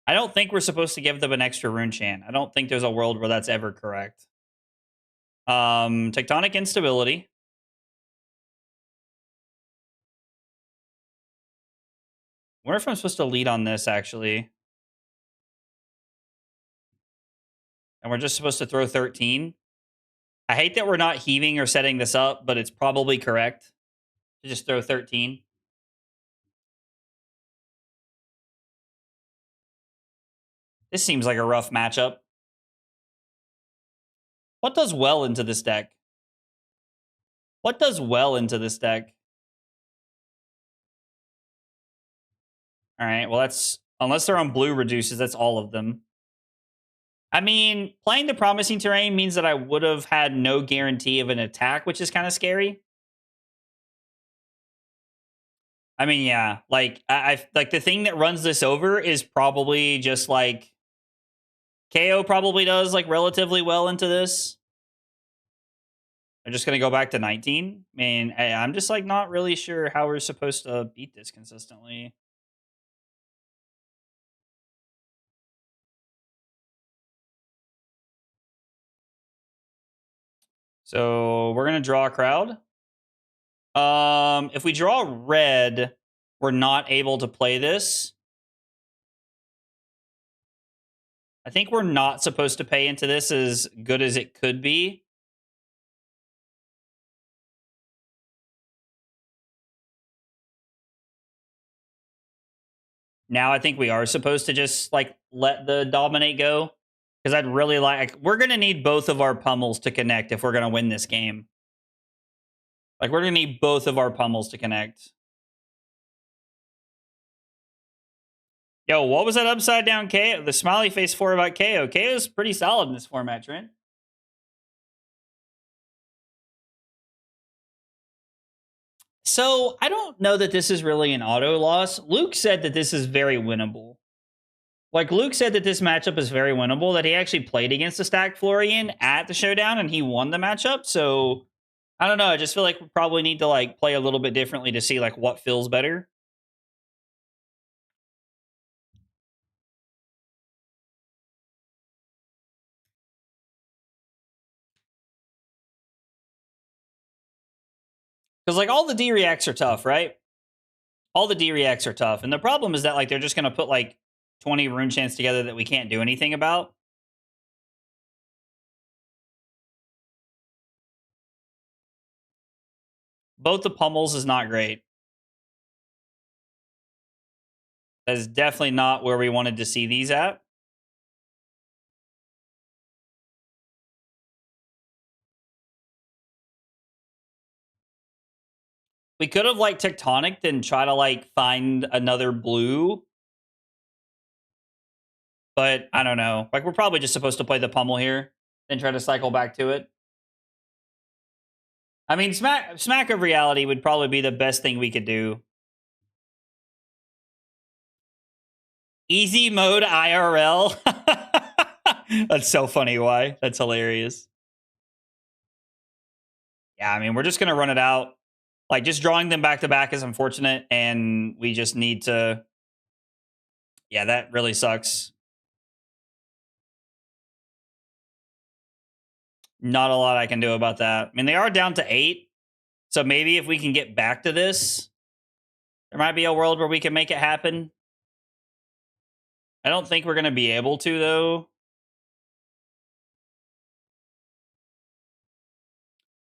I don't think we're supposed to give them an extra rune chant. I don't think there's a world where that's ever correct. Tectonic Instability. I wonder if I'm supposed to lead on this, actually. And we're just supposed to throw 13. I hate that we're not heaving or setting this up, but it's probably correct to just throw 13. This seems like a rough matchup. What does well into this deck? What does well into this deck? All right, well, that's... Unless they're on blue reduces, that's all of them. I mean, playing the Promising Terrain means that I would have had no guarantee of an attack, which is kind of scary. I mean, yeah, like, I like the thing that runs this over is probably just like... Kayo probably does, like, relatively well into this. I'm just going to go back to 19. I mean, I'm just, like, not really sure how we're supposed to beat this consistently. So we're going to draw a crowd. If we draw red, we're not able to play this. I think we're not supposed to pay into this as good as it could be. Now I think we are supposed to just like let the dominate go. Because I'd really like, we're going to need both of our pummels to connect if we're going to win this game. Like, we're going to need both of our pummels to connect. Yo, what was that upside down KO? The smiley face for about KO. KO's pretty solid in this format, Trent. So I don't know that this is really an auto loss. Luke said that this is very winnable. Like, Luke said that this matchup is very winnable, that he actually played against the stacked Florian at the showdown and he won the matchup. So I don't know. I just feel like we probably need to like play a little bit differently to see like what feels better. Because like all the D reacts are tough, right? All the D reacts are tough. And the problem is that like they're just going to put like 20 rune chants together that we can't do anything about. Both the pummels is not great. That is definitely not where we wanted to see these at. We could have like tectonicked and try to like find another blue. But I don't know. Like, we're probably just supposed to play the pummel here and try to cycle back to it. I mean, Smack of Reality would probably be the best thing we could do. Easy mode IRL. That's so funny. Why? That's hilarious. Yeah, I mean, we're just going to run it out. Like, just drawing them back to back is unfortunate, and we just need to... Yeah, that really sucks. Not a lot I can do about that. I mean, they are down to 8, so maybe if we can get back to this, there might be a world where we can make it happen. I don't think we're going to be able to, though.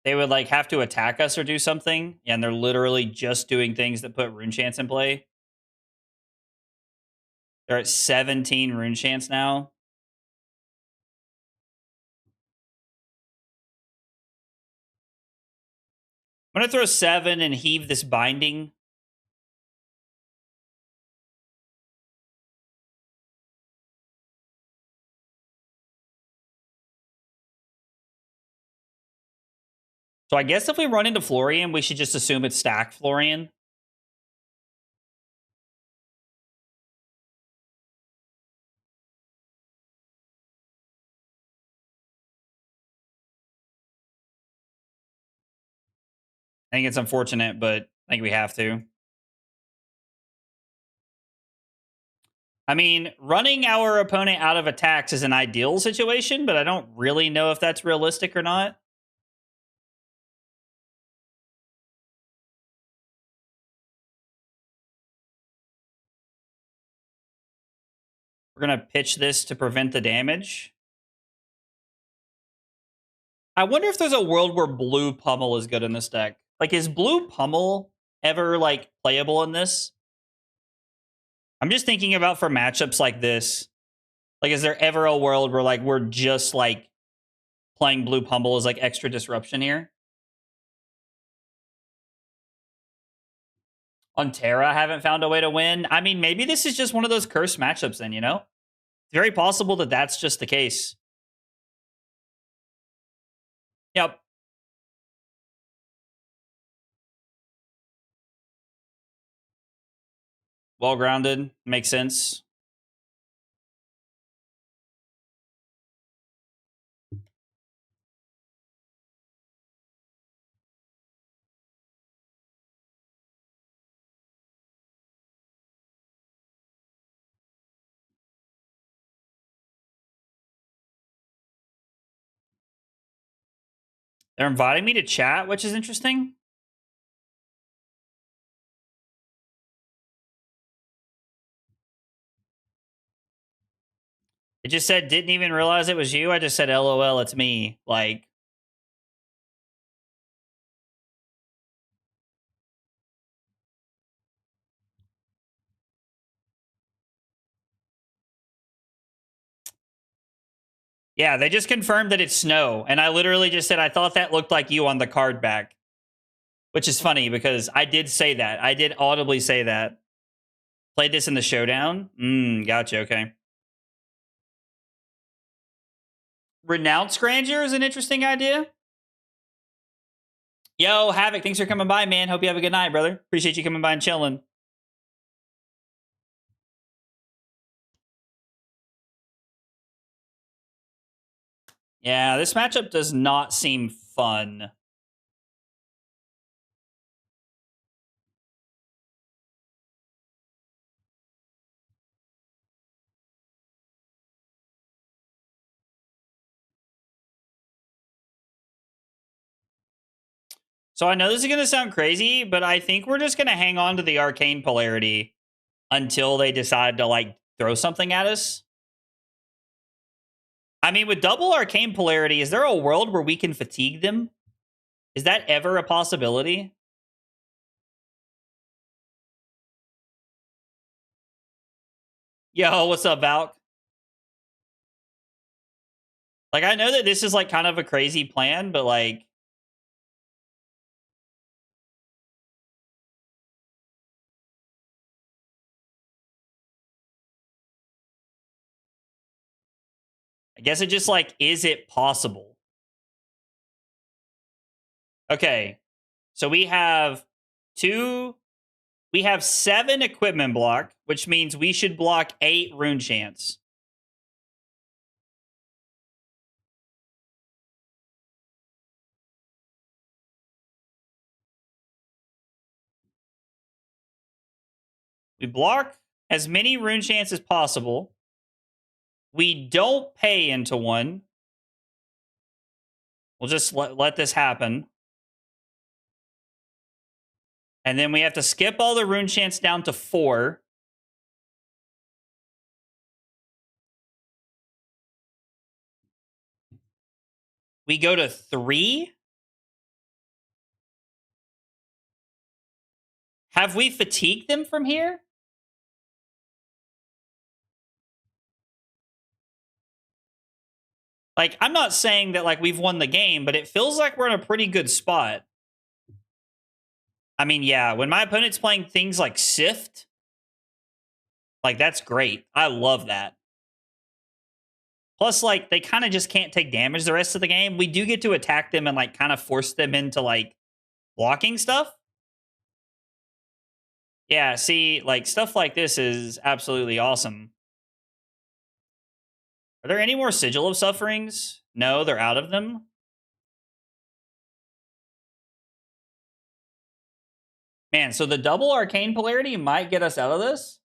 They would, like, have to attack us or do something, and they're literally just doing things that put rune chants in play. They're at 17 rune chants now. I'm going to throw 7 and heave this binding. So I guess if we run into Florian, we should just assume it's stacked Florian. I think it's unfortunate, but I think we have to. I mean, running our opponent out of attacks is an ideal situation, but I don't really know if that's realistic or not. We're going to pitch this to prevent the damage. I wonder if there's a world where blue pummel is good in this deck. Like, is blue pummel ever, like, playable in this? I'm just thinking about for matchups like this. Like, is there ever a world where, like, we're just, like, playing blue pummel as, like, extra disruption here? On Terra, I haven't found a way to win. I mean, maybe this is just one of those cursed matchups then, you know? It's very possible that that's just the case. Yep. Well-grounded. Makes sense. They're inviting me to chat, which is interesting. It just said, didn't even realize it was you. I just said, LOL, it's me. Like, yeah, they just confirmed that it's snow. And I literally just said, I thought that looked like you on the card back. Which is funny because I did say that. I did audibly say that. Played this in the showdown? Gotcha, okay. Renounce Grandeur is an interesting idea. Yo, Havoc, thanks for coming by, man. Hope you have a good night, brother. Appreciate you coming by and chilling. Yeah, this matchup does not seem fun. So I know this is going to sound crazy, but I think we're just going to hang on to the arcane polarity until they decide to, like, throw something at us. I mean, with double arcane polarity, is there a world where we can fatigue them? Is that ever a possibility? Yo, what's up, Valk? Like, I know that this is, like, kind of a crazy plan, but, like, I guess it just, like, is it possible? Okay. So we have 7 equipment block, which means we should block 8 rune chance. We block as many rune chance as possible. We don't pay into one. We'll just let this happen. And then we have to skip all the rune chance down to 4. We go to 3. Have we fatigued them from here? Like, I'm not saying that, like, we've won the game, but it feels like we're in a pretty good spot. I mean, yeah, when my opponent's playing things like Sift, like, that's great. I love that. Plus, like, they kind of just can't take damage the rest of the game. We do get to attack them and, like, kind of force them into, like, blocking stuff. Yeah, see, like, stuff like this is absolutely awesome. Are there any more Sigil of Sufferings? No, they're out of them. Man, so the double arcane polarity might get us out of this.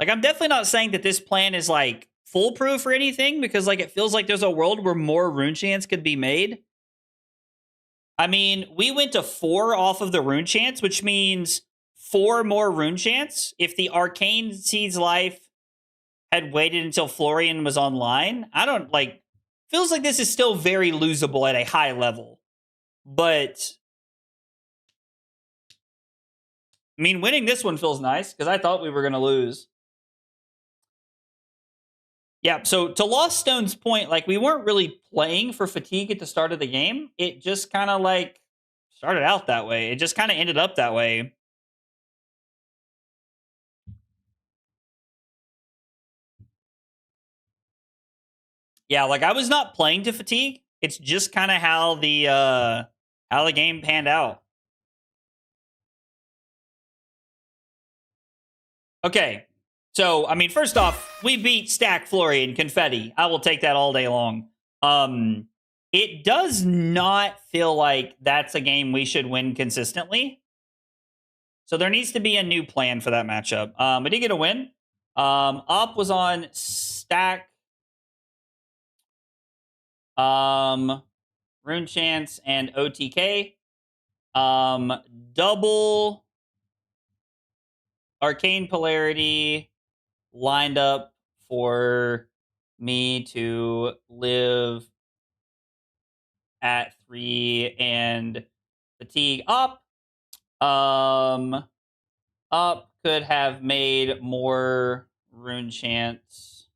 Like, I'm definitely not saying that this plan is, like, foolproof or anything, because, like, it feels like there's a world where more rune chance could be made. I mean, we went to 4 off of the rune chance, which means 4 more rune chance. If the Arcane Seed's life had waited until Florian was online, I don't, like, feels like this is still very losable at a high level. But, I mean, winning this one feels nice, because I thought we were going to lose. Yeah, so to Lost Stone's point, like, we weren't really playing for fatigue at the start of the game. It just kind of, like, started out that way. It just kind of ended up that way. Yeah, like, I was not playing to fatigue. It's just kind of how the game panned out. Okay. So, I mean, first off, we beat Stack Florian Confetti. I will take that all day long. It does not feel like that's a game we should win consistently. So there needs to be a new plan for that matchup. We did get a win. Up was on Stack, Rune Chance, and OTK. Double Arcane Polarity lined up for me to live at 3 and fatigue up. Up could have made more rune chance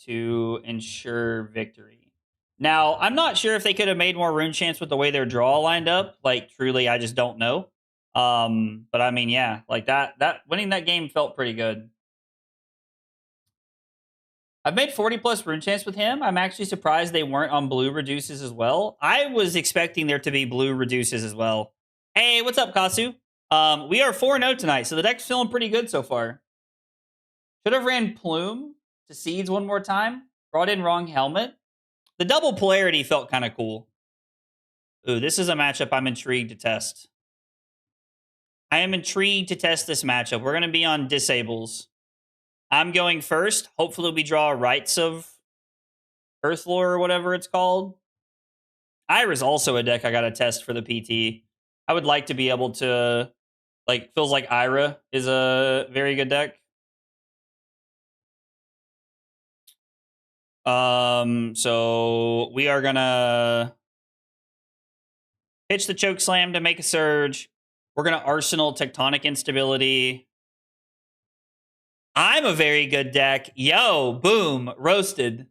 to ensure victory. Now, I'm not sure if they could have made more rune chance with the way their draw lined up. Like, truly, I just don't know. But I mean, yeah, like that winning that game felt pretty good. I've made 40 plus rune chance with him. I'm actually surprised they weren't on blue reduces as well. I was expecting there to be blue reduces as well. Hey, what's up, Kasu? We are 4-0 tonight, so the deck's feeling pretty good so far. Should have ran Plume to Seeds one more time. Brought in wrong helmet. The double polarity felt kind of cool. Ooh, this is a matchup I'm intrigued to test. I am intrigued to test this matchup. We're going to be on disables. I'm going first. Hopefully we draw Rites of Earthlore or whatever it's called. Ira's also a deck I got to test for the PT. I would like to be able to, like, feels like Ira is a very good deck. So we are gonna pitch the Choke Slam to make a surge. We're gonna Arsenal Tectonic Instability. I'm a very good deck. Yo, boom, roasted.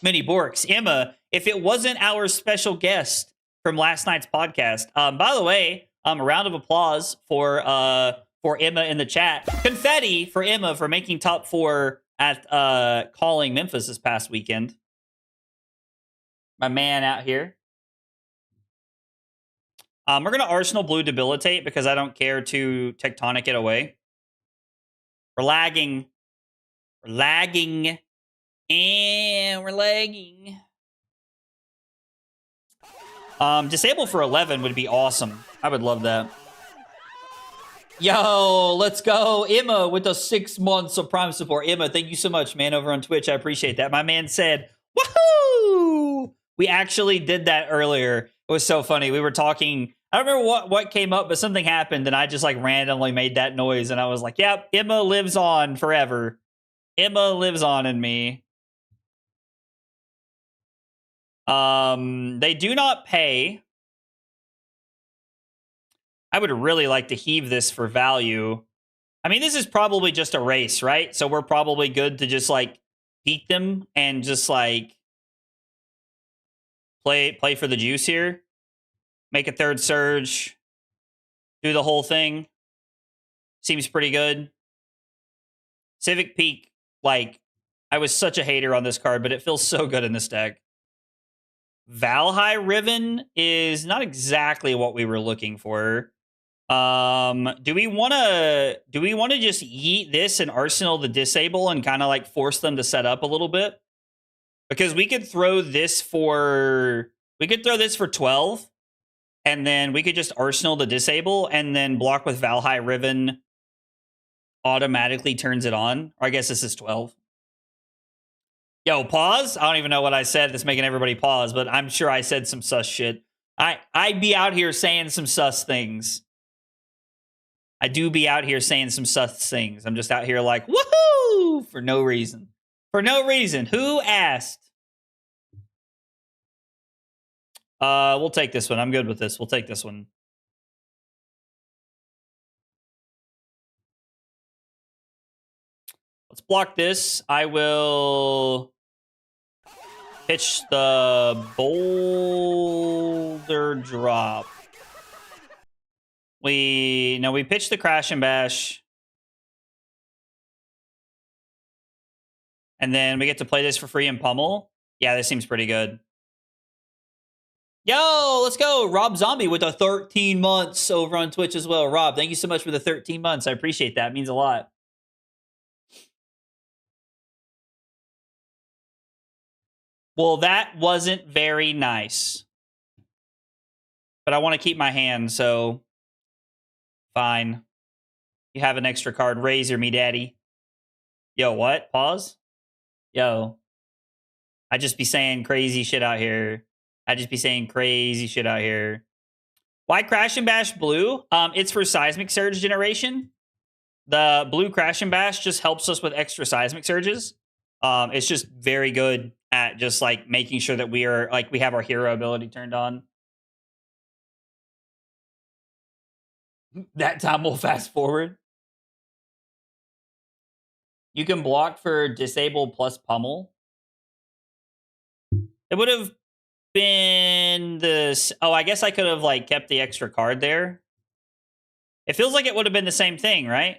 Mini Borks. Emma, if it wasn't our special guest from last night's podcast, by the way, a round of applause for Emma in the chat. Confetti for Emma for making top 4 at calling Memphis this past weekend. My man out here. We're going to Arsenal Blue Debilitate because I don't care to Tectonic it away. We're lagging. We're lagging. And we're lagging. Disable for 11 would be awesome. I would love that. Yo, let's go. Emma with the 6 months of Prime support. Emma, thank you so much, man, over on Twitch. I appreciate that. My man said, woohoo! We actually did that earlier. It was so funny. We were talking. I don't remember what came up, but something happened, and I just like randomly made that noise, and I was like, yep, Emma lives on forever. Emma lives on in me. They do not pay. I would really like to heave this for value. I mean, this is probably just a race, right? So we're probably good to just like beat them and just like play for the juice here. Make a third surge. Do the whole thing. Seems pretty good. Civic Peak, like, I was such a hater on this card, but it feels so good in this deck. Valhai Riven is not exactly what we were looking for. Do we want to just yeet this and Arsenal the disable and kind of like force them to set up a little bit? Because we could throw this for 12 and then we could just Arsenal the disable and then block with Valhai Riven automatically turns it on. Or I guess this is 12. Yo, pause. I don't even know what I said that's making everybody pause, but I'm sure I said some sus shit. I'd be out here saying some sus things. I do be out here saying some sus things. I'm just out here like, woohoo! For no reason. For no reason. Who asked? We'll take this one. I'm good with this. We'll take this one. Let's block this. I will pitch the Boulder Drop. We pitched the Crash and Bash. And then we get to play this for free in Pummel. Yeah, this seems pretty good. Yo, let's go. Rob Zombie with the 13 months over on Twitch as well. Rob, thank you so much for the 13 months. I appreciate that. It means a lot. Well, that wasn't very nice. But I want to keep my hand, so fine. You have an extra card. Razor me, daddy. Yo, what? Pause? Yo. I just be saying crazy shit out here. I just be saying crazy shit out here. Why Crash and Bash blue? It's for Seismic Surge generation. The blue Crash and Bash just helps us with extra Seismic Surges. It's just very good at just like making sure that we are like we have our hero ability turned on. That time we'll fast forward. You can block for disable plus pummel. It would have been this. Oh, I guess I could have like kept the extra card there. It feels like it would have been the same thing, right?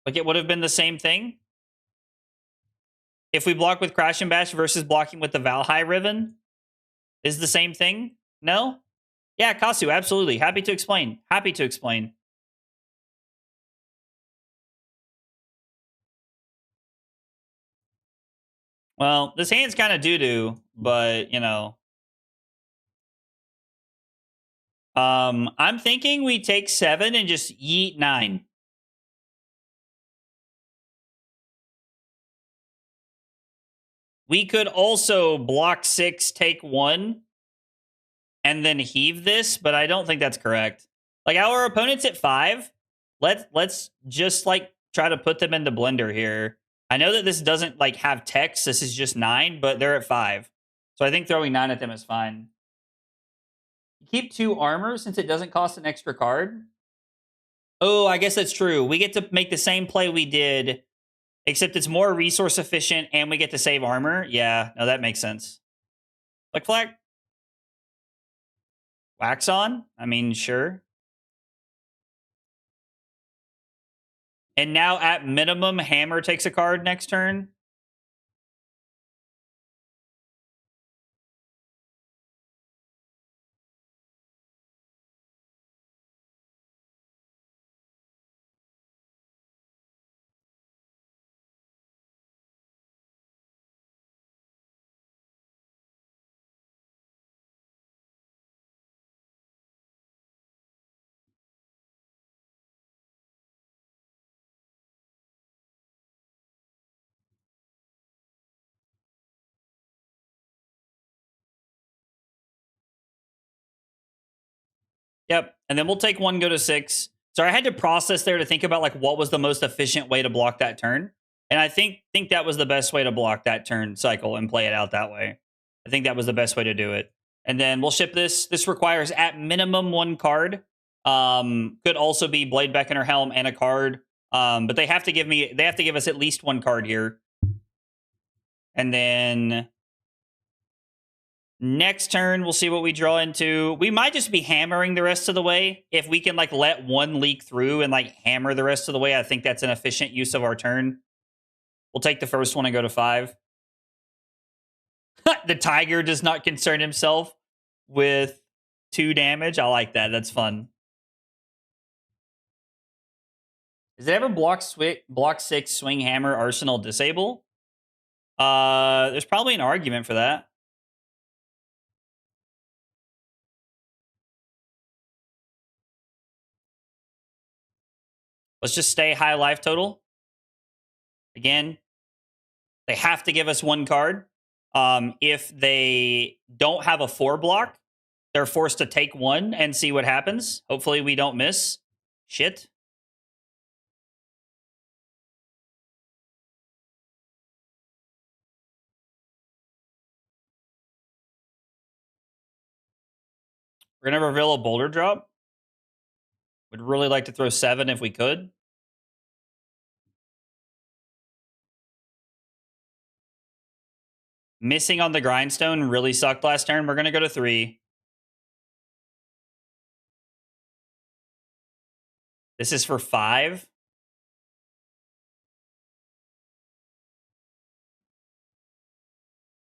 Like it would have been the same thing. If we block with Crash and Bash versus blocking with the Valhai Riven is the same thing? No? Yeah, Kasu, absolutely. Happy to explain. Happy to explain. Well, this hand's kind of doo-doo, but, you know. I'm thinking we take 7 and just yeet 9. We could also block 6, take 1, and then heave this, but I don't think that's correct. Like our opponent's at 5. Let's just like try to put them into Blender here. I know that this doesn't like have text. This is just 9, but they're at 5. So I think throwing 9 at them is fine. Keep 2 armor since it doesn't cost an extra card. Oh, I guess that's true. We get to make the same play we did, except it's more resource efficient and we get to save armor. Yeah, no, that makes sense. Flick Flack. Wax on? I mean, sure. And now at minimum, Hammer takes a card next turn. Yep. And then we'll take 1, go to 6. So I had to process there to think about like what was the most efficient way to block that turn. And I think that was the best way to block that turn cycle and play it out that way. I think that was the best way to do it. And then we'll ship this. This requires at minimum 1 card. Could also be Blade Beckoner Helm and a card. But they have to give us at least 1 card here. And then next turn, we'll see what we draw into. We might just be hammering the rest of the way. If we can like let 1 leak through and like hammer the rest of the way, I think that's an efficient use of our turn. We'll take the first one and go to 5. The Tiger does not concern himself with 2 damage. I like that. That's fun. Does it ever block 6, swing, hammer, arsenal, disable? There's probably an argument for that. Let's just stay high life total. Again, they have to give us 1 card. If they don't have a 4 block, they're forced to take 1 and see what happens. Hopefully we don't miss. Shit. We're going to reveal a boulder drop. Would really like to throw 7 if we could. Missing on the grindstone really sucked last turn. We're going to go to 3. This is for 5.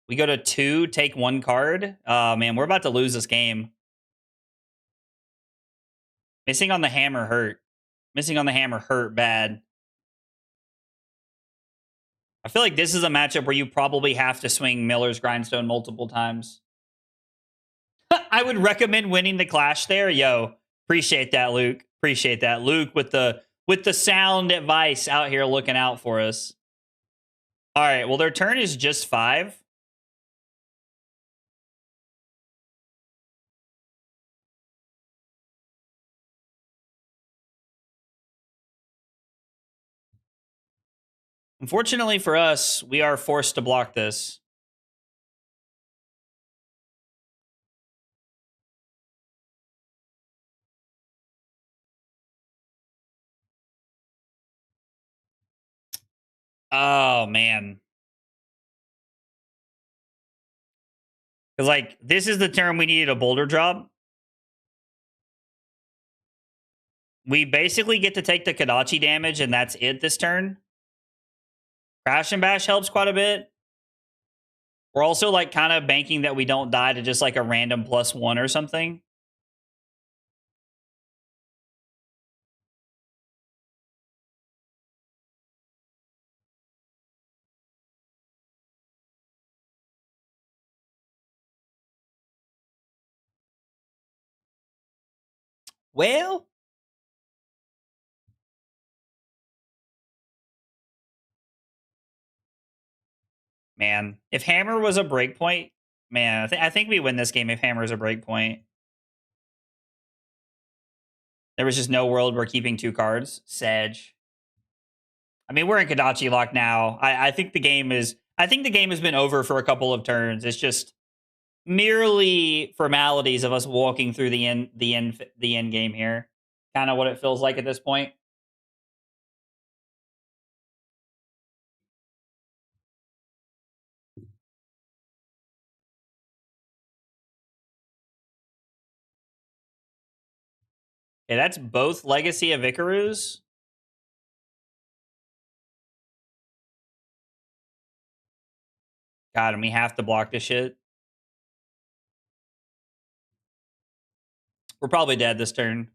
We go to 2, take 1 card. Oh, man, we're about to lose this game. Missing on the hammer hurt. Missing on the hammer hurt bad. I feel like this is a matchup where you probably have to swing Miller's Grindstone multiple times. I would recommend winning the Clash there. Yo, appreciate that, Luke. Appreciate that. Luke with the sound advice out here looking out for us. All right, well, their turn is just 5. Unfortunately for us, we are forced to block this. Oh, man. Because, like, this is the turn we needed a boulder drop. We basically get to take the Kadachi damage, and that's it this turn. Crash and Bash helps quite a bit. We're also, like, kind of banking that we don't die to just, like, a random +1 or something. Well, man, if Hammer was a breakpoint, man, I think we win this game if Hammer is a breakpoint. There was just no world we're keeping 2 cards. Sedge. I mean, we're in Kadachi lock now. I think the game is. I think the game has been over for a couple of turns. It's just merely formalities of us walking through the end game here. Kind of what it feels like at this point. Okay, that's both Legacy of Icarus. God, and we have to block this shit. We're probably dead this turn.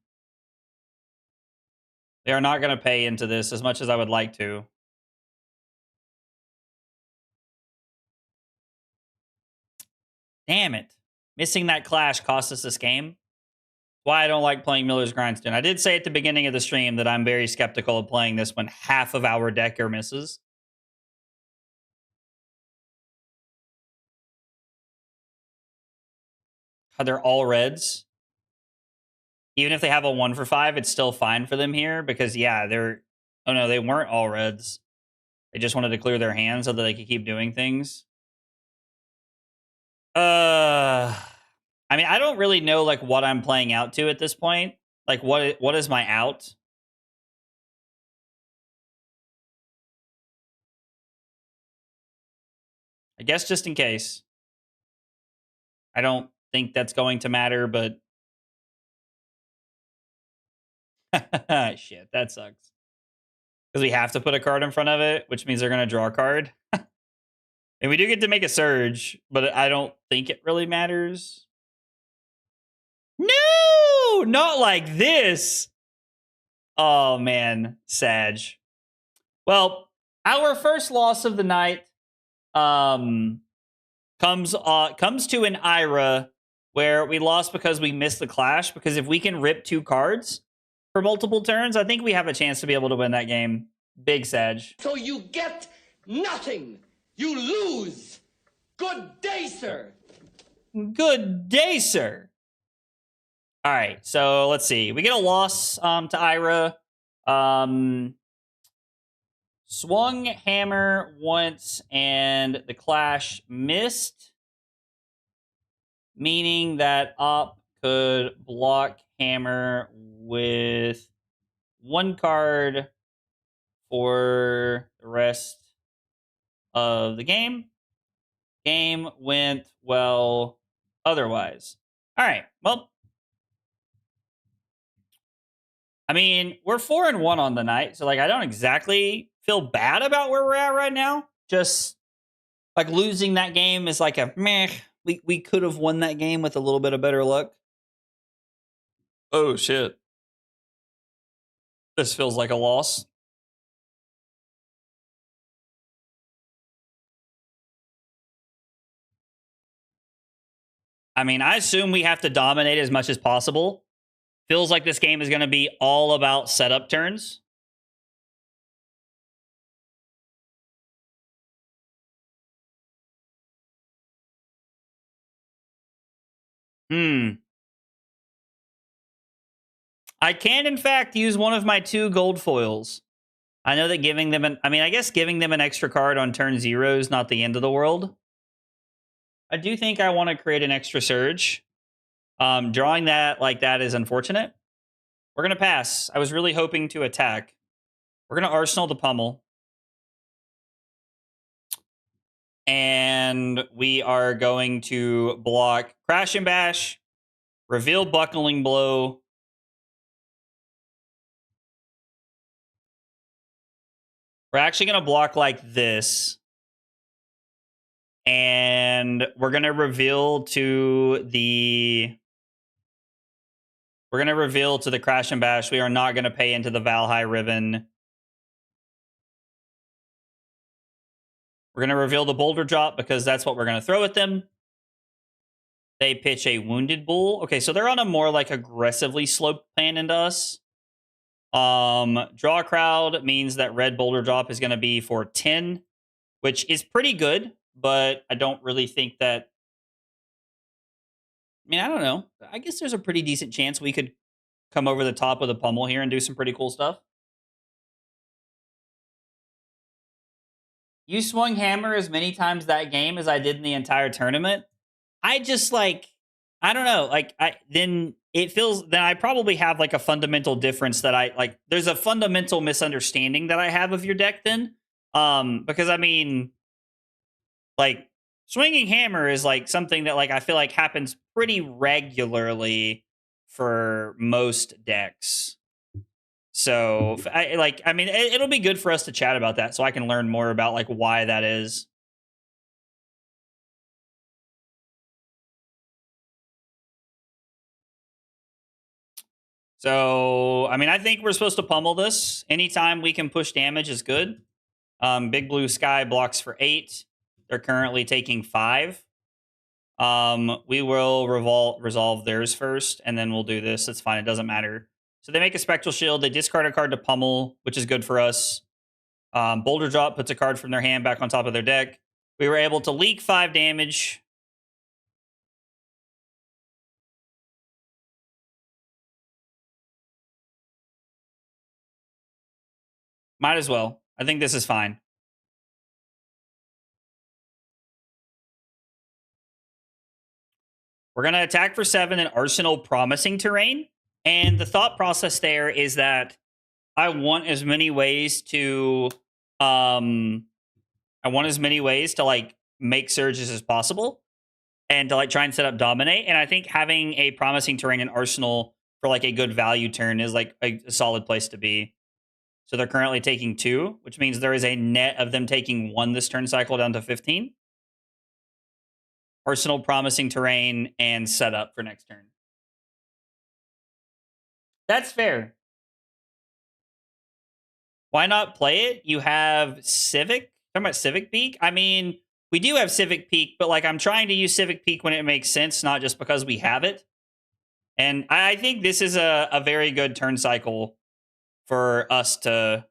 They are not going to pay into this as much as I would like to. Damn it. Missing that clash cost us this game. Why I don't like playing Miller's Grindstone. I did say at the beginning of the stream that I'm very skeptical of playing this when half of our deck are misses. They're all reds. Even if they have a 1 for 5, it's still fine for them here because, yeah, they're... Oh, no, they weren't all reds. They just wanted to clear their hands so that they could keep doing things. I mean, I don't really know, like, what I'm playing out to at this point. Like, what is my out? I guess just in case. I don't think that's going to matter, but... Shit, that sucks. Because we have to put a card in front of it, which means they're going to draw a card. And we do get to make a surge, but I don't think it really matters. No! Not like this! Oh, man. Sag. Well, our first loss of the night comes to an Ira where we lost because we missed the clash. Because if we can rip 2 cards for multiple turns, I think we have a chance to be able to win that game. Big Sag. So you get nothing. You lose. Good day, sir. Good day, sir. All right, so let's see. We get a loss to Ira. Swung Hammer once, and the clash missed, meaning that Op could block Hammer with 1 card for the rest of the game. Game went well otherwise. All right, well, I mean, we're 4-1 on the night, so, like, I don't exactly feel bad about where we're at right now. Just, like, losing that game is like a meh. We could have won that game with a little bit of better luck. Oh, shit. This feels like a loss. I mean, I assume we have to dominate as much as possible. Feels like this game is going to be all about setup turns. I can, in fact, use one of my 2 gold foils. I know that giving them I guess giving them an extra card on turn 0 is not the end of the world. I do think I want to create an extra surge. Drawing that like that is unfortunate. We're going to pass. I was really hoping to attack. We're going to Arsenal the Pummel. And we are going to block Crash and Bash, reveal Buckling Blow. We're actually going to block like this. And we're going to reveal to the... We're going to reveal to the Crash and Bash. We are not going to pay into the Valhai Ribbon. We're going to reveal the Boulder Drop because that's what we're going to throw at them. They pitch a Wounded Bull. Okay, so they're on a more like aggressively sloped plan into us. Draw Crowd means that red Boulder Drop is going to be for 10, which is pretty good, but I don't really think that... I mean, I don't know. I guess there's a pretty decent chance we could come over the top with a Pummel here and do some pretty cool stuff. You swung hammer as many times that game as I did in the entire tournament. I just like, I don't know. Like then it feels, then I probably have like a fundamental difference that I like. There's a fundamental misunderstanding that I have of your deck then. Because I mean, like swinging hammer is like something that like I feel like happens pretty regularly for most decks. So I mean, it'll be good for us to chat about that so I can learn more about like why that is. So, I mean, I think we're supposed to pummel this. Anytime we can push damage is good. Big Blue Sky blocks for 8. They're currently taking 5. We will resolve theirs first, and then we'll do this. It's fine. It doesn't matter. So they make a Spectral Shield. They discard a card to pummel, which is good for us. Boulder Drop puts a card from their hand back on top of their deck. We were able to leak 5 damage. Might as well. I think this is fine. We're going to attack for 7 in Arsenal Promising Terrain. And the thought process there is that I want as many ways to like make surges as possible and to like try and set up dominate. And I think having a Promising Terrain in Arsenal for like a good value turn is like a solid place to be. So they're currently taking 2, which means there is a net of them taking 1 this turn cycle down to 15. Arsenal Promising Terrain and set up for next turn. That's fair. Why not play it? You have Civic. Talking about Civic Peak? I mean, we do have Civic Peak, but like I'm trying to use Civic Peak when it makes sense, not just because we have it. And I think this is a very good turn cycle for us to...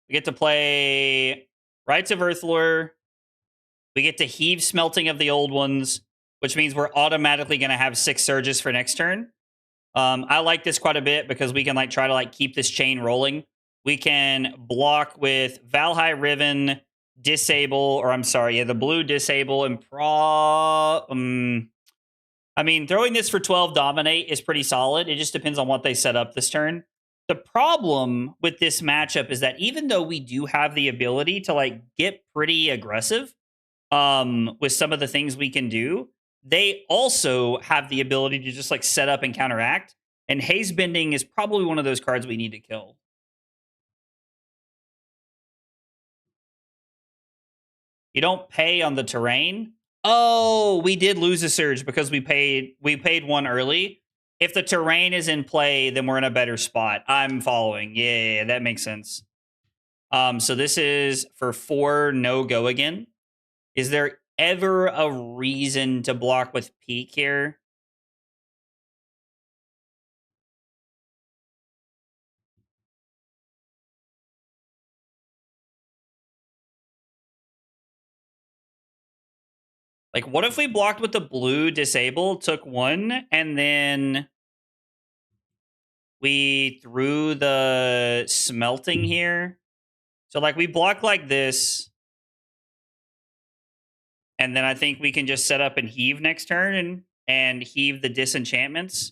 We get to play Rites of Earthlore. We get to heave Smelting of the Old Ones, which means we're automatically going to have 6 surges for next turn. I like this quite a bit because we can like try to like keep this chain rolling. We can block with Valhai Riven, disable, or I'm sorry, yeah, the blue disable and I mean, throwing this for 12 dominate is pretty solid. It just depends on what they set up this turn. The problem with this matchup is that even though we do have the ability to like get pretty aggressive with some of the things we can do, they also have the ability to just like set up and counteract. And Haze Bending is probably one of those cards we need to kill. You don't pay on the terrain. Oh, we did lose a surge because we paid 1 early. If the terrain is in play, then we're in a better spot. I'm following. Yeah, that makes sense. So this is for 4 no go again. Is there ever a reason to block with Peak here? Like, what if we blocked with the blue disable, took 1, and then we threw the smelting here? So, like, we block like this, and then I think we can just set up and heave next turn and heave the disenchantments.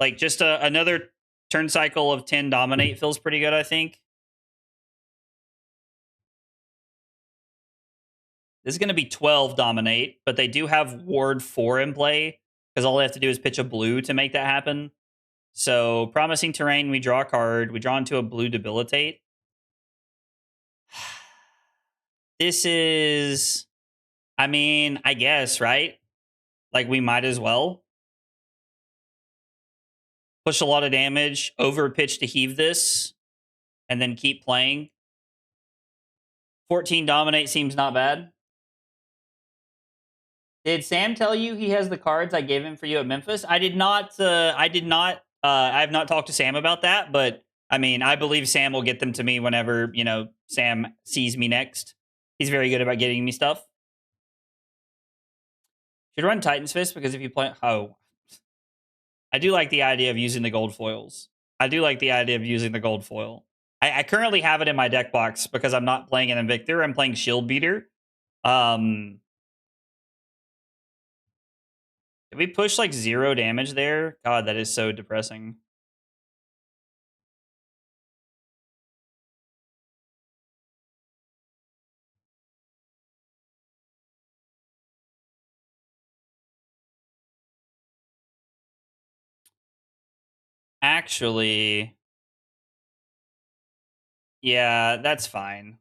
Like, just another turn cycle of 10 dominate feels pretty good, I think. This is going to be 12 dominate, but they do have ward 4 in play because all they have to do is pitch a blue to make that happen. So promising terrain, we draw a card. We draw into a blue debilitate. This is, I mean, I guess, right? Like, we might as well. Push a lot of damage, over pitch to heave this, and then keep playing. 14 dominate seems not bad. Did Sam tell you he has the cards I gave him for you at Memphis? I did not. I have not talked to Sam about that, but I mean, I believe Sam will get them to me whenever, Sam sees me next. He's very good about getting me stuff. Should run Titan's Fist because if you play, I do like the idea of using the gold foils. I currently have it in my deck box because I'm not playing an Invictor. I'm playing Shield Beater. Did we push like 0 damage there? God, that is so depressing. Actually, yeah, that's fine.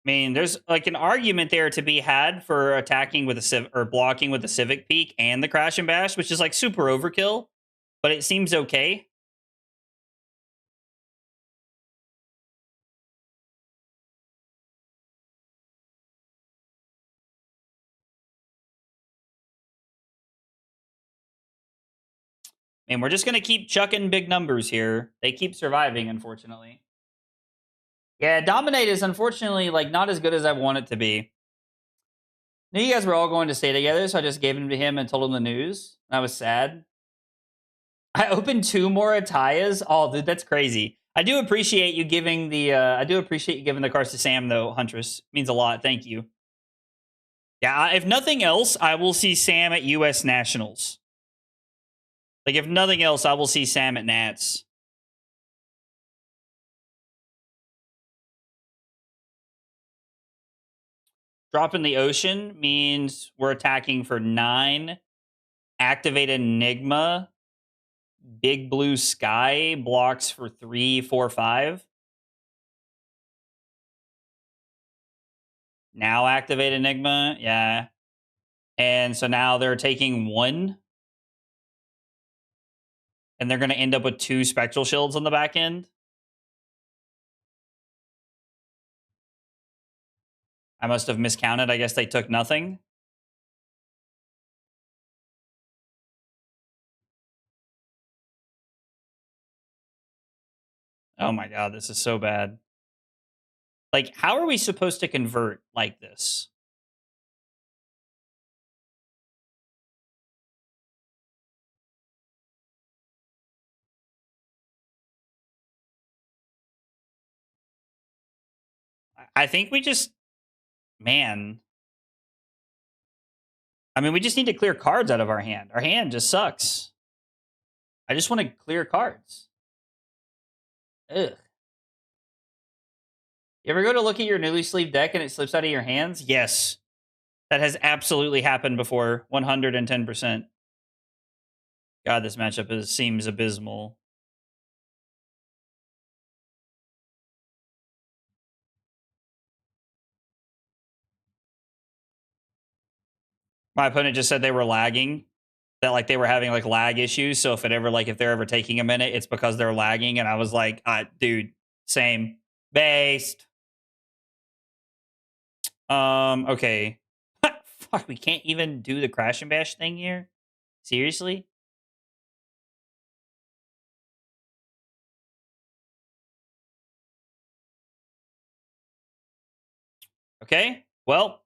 I mean, there's like an argument there to be had for attacking with a civ or blocking with the Civic Peak and the Crash and Bash, which is like super overkill, but it seems okay. And we're just going to keep chucking big numbers here. They keep surviving, unfortunately. Yeah, Dominate is unfortunately like not as good as I want it to be. Knew you guys were all going to stay together, so I just gave them to him and told him the news. I was sad. I opened 2 more Atayas. Oh, dude, that's crazy. I do appreciate you giving the cards to Sam, though, Huntress. It means a lot. Thank you. Yeah, if nothing else, I will see Sam at US Nationals. Like, if nothing else, I will see Sam at Nats. Drop in the ocean means we're attacking for 9. Activate Enigma. Big Blue Sky blocks for 3, 4, 5. Now activate Enigma. Yeah. And so now they're taking 1. And they're going to end up with 2 Spectral Shields on the back end. I must have miscounted. I guess they took nothing. Oh my god, this is so bad. Like, how are we supposed to convert like this? I think we just... Man. I mean, we just need to clear cards out of our hand. Our hand just sucks. I just want to clear cards. Ugh. You ever go to look at your newly sleeved deck and it slips out of your hands? Yes. That has absolutely happened before. 110%. God, this matchup seems abysmal. My opponent just said they were lagging. That like they were having like lag issues. So if they're ever taking a minute, it's because they're lagging. And I was like, dude, same. Based. Okay. Fuck, we can't even do the Crash and Bash thing here? Seriously? Okay. Well,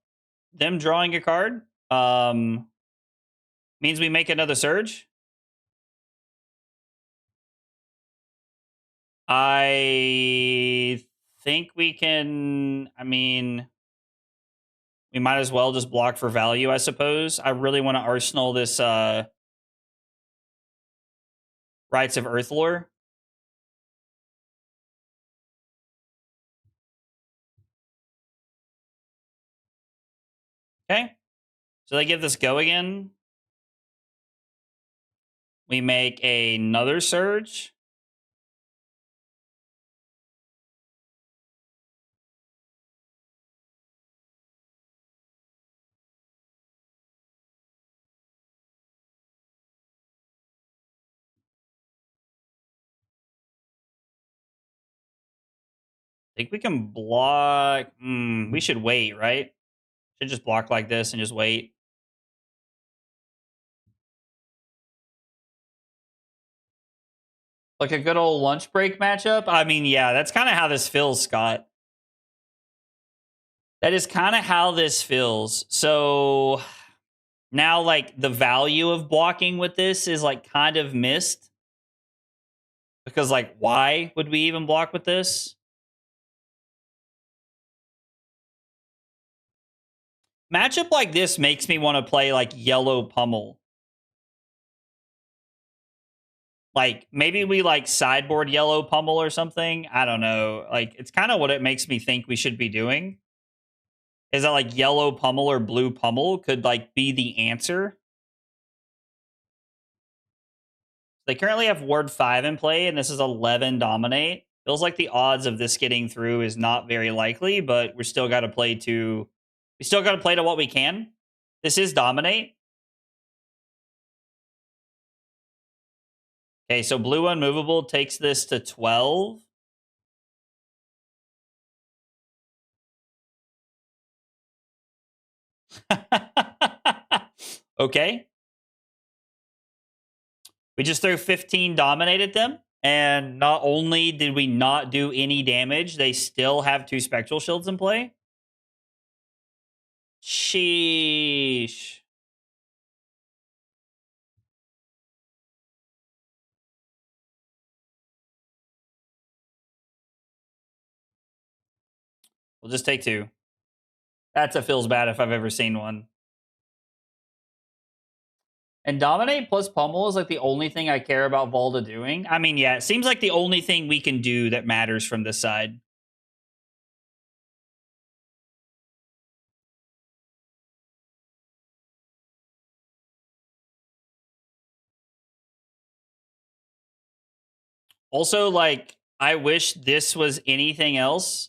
them drawing a card means we make another surge. I think we can. I mean, we might as well just block for value, I suppose. I really want to arsenal this Rites of Earthlore. Okay. So they give this go again. We make another surge. I think we can block. We should wait, right? Should just block like this and just wait. Like a good old lunch break matchup. I mean, yeah, that's kind of how this feels, Scott. That is kind of how this feels. So now, like, the value of blocking with this is like kind of missed. Because, like, why would we even block with this? Matchup like this makes me want to play like yellow pummel. Like maybe we like sideboard yellow pummel or something. I don't know. Like it's kind of what it makes me think we should be doing. Is that like yellow pummel or blue pummel could like be the answer? They currently have ward 5 in play, and this is 11 dominate. Feels like the odds of this getting through is not very likely, but we still got to play to what we can. This is dominate. Okay, so blue unmovable takes this to 12. Okay. We just threw 15 dominate at them. And not only did we not do any damage, they still have 2 spectral shields in play. Sheesh. We'll just take 2. That's a feels bad if I've ever seen one. And dominate plus pummel is like the only thing I care about Valda doing. I mean, yeah, it seems like the only thing we can do that matters from this side. Also, like, I wish this was anything else.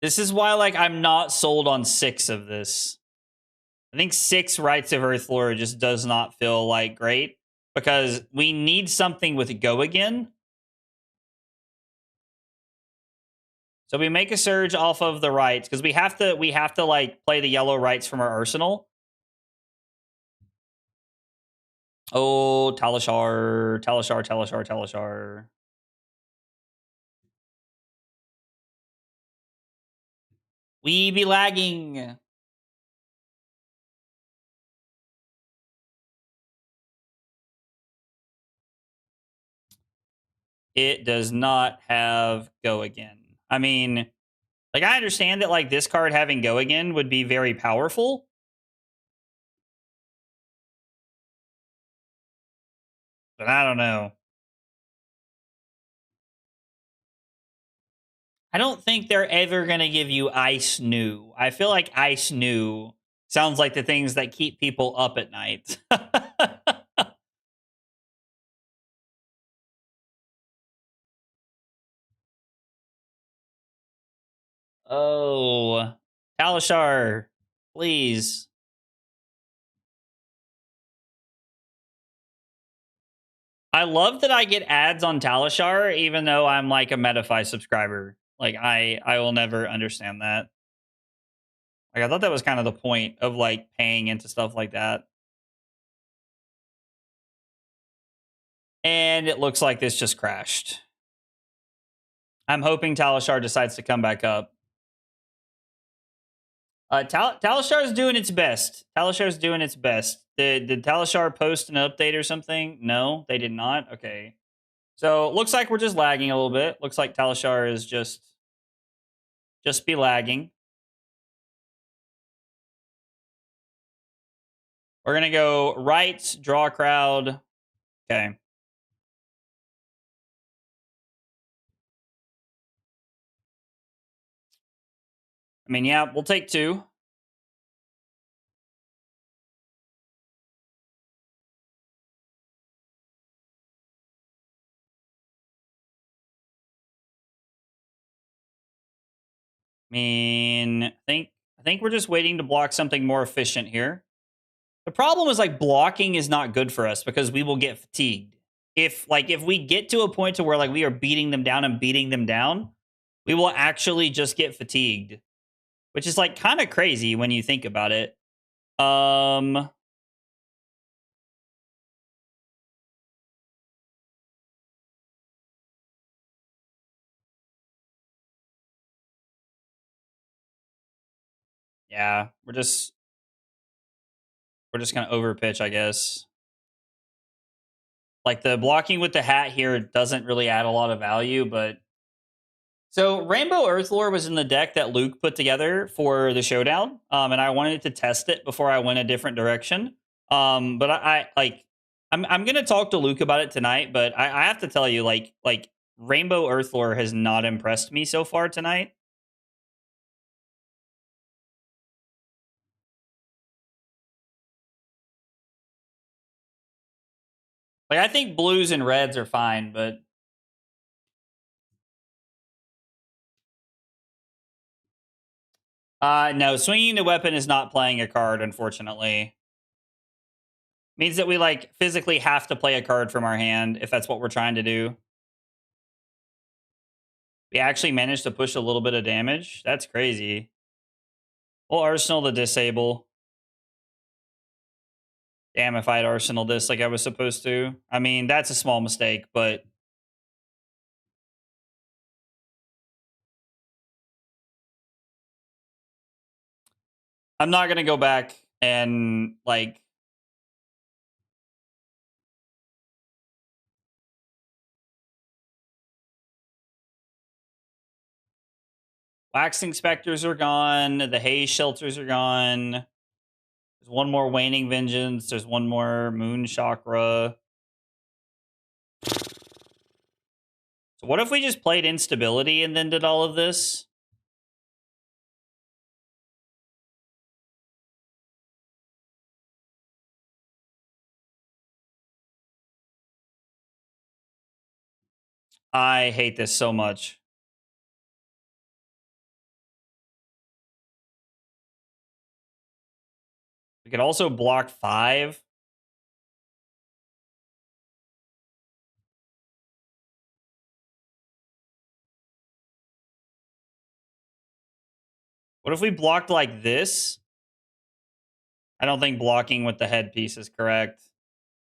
This is why, like, I'm not sold on 6 of this. I think 6 Rites of Earthlore just does not feel like great because we need something with go again. So we make a surge off of the rights because we have to like play the yellow rights from our arsenal. Oh, Talishar. We be lagging. It does not have go again. I mean, like I understand that like this card having go again would be very powerful. But I don't know. I don't think they're ever going to give you Ice New. I feel like Ice New sounds like the things that keep people up at night. Oh, Talishar, please. I love that I get ads on Talishar, even though I'm like a metafy subscriber. Like I will never understand that. Like I thought that was kind of the point of like paying into stuff like that. And it looks like this just crashed. I'm hoping Talishar decides to come back up. Talashar's doing its best. Talashar's doing its best. Did Talashar post an update or something? No, they did not. Okay. So looks like we're just lagging a little bit. Looks like Talashar is just be lagging. We're gonna go right, draw crowd. Okay. I mean, yeah, we'll take 2. I mean, I think we're just waiting to block something more efficient here. The problem is like blocking is not good for us because we will get fatigued. If we get to a point to where like we are beating them down and beating them down, we will actually just get fatigued, which is like kind of crazy when you think about it. Yeah, we're just gonna overpitch, I guess. Like the blocking with the hat here doesn't really add a lot of value, but so Rainbow Earthlore was in the deck that Luke put together for the showdown, and I wanted to test it before I went a different direction. But I'm gonna talk to Luke about it tonight. But I have to tell you, like Rainbow Earthlore has not impressed me so far tonight. Like I think blues and reds are fine, but no, swinging the weapon is not playing a card, unfortunately. Means that we like physically have to play a card from our hand if that's what we're trying to do. We actually managed to push a little bit of damage. That's crazy. We'll Arsenal the disable. Damn, if I had Arsenal this like I was supposed to. I mean, that's a small mistake, but I'm not going to go back and like Waxing Specters are gone. The Haze Shelters are gone. There's one more Waning Vengeance. There's one more Moon Chakra. So what if we just played Instability and then did all of this? I hate this so much. We could also block 5. What if we blocked like this? I don't think blocking with the headpiece is correct.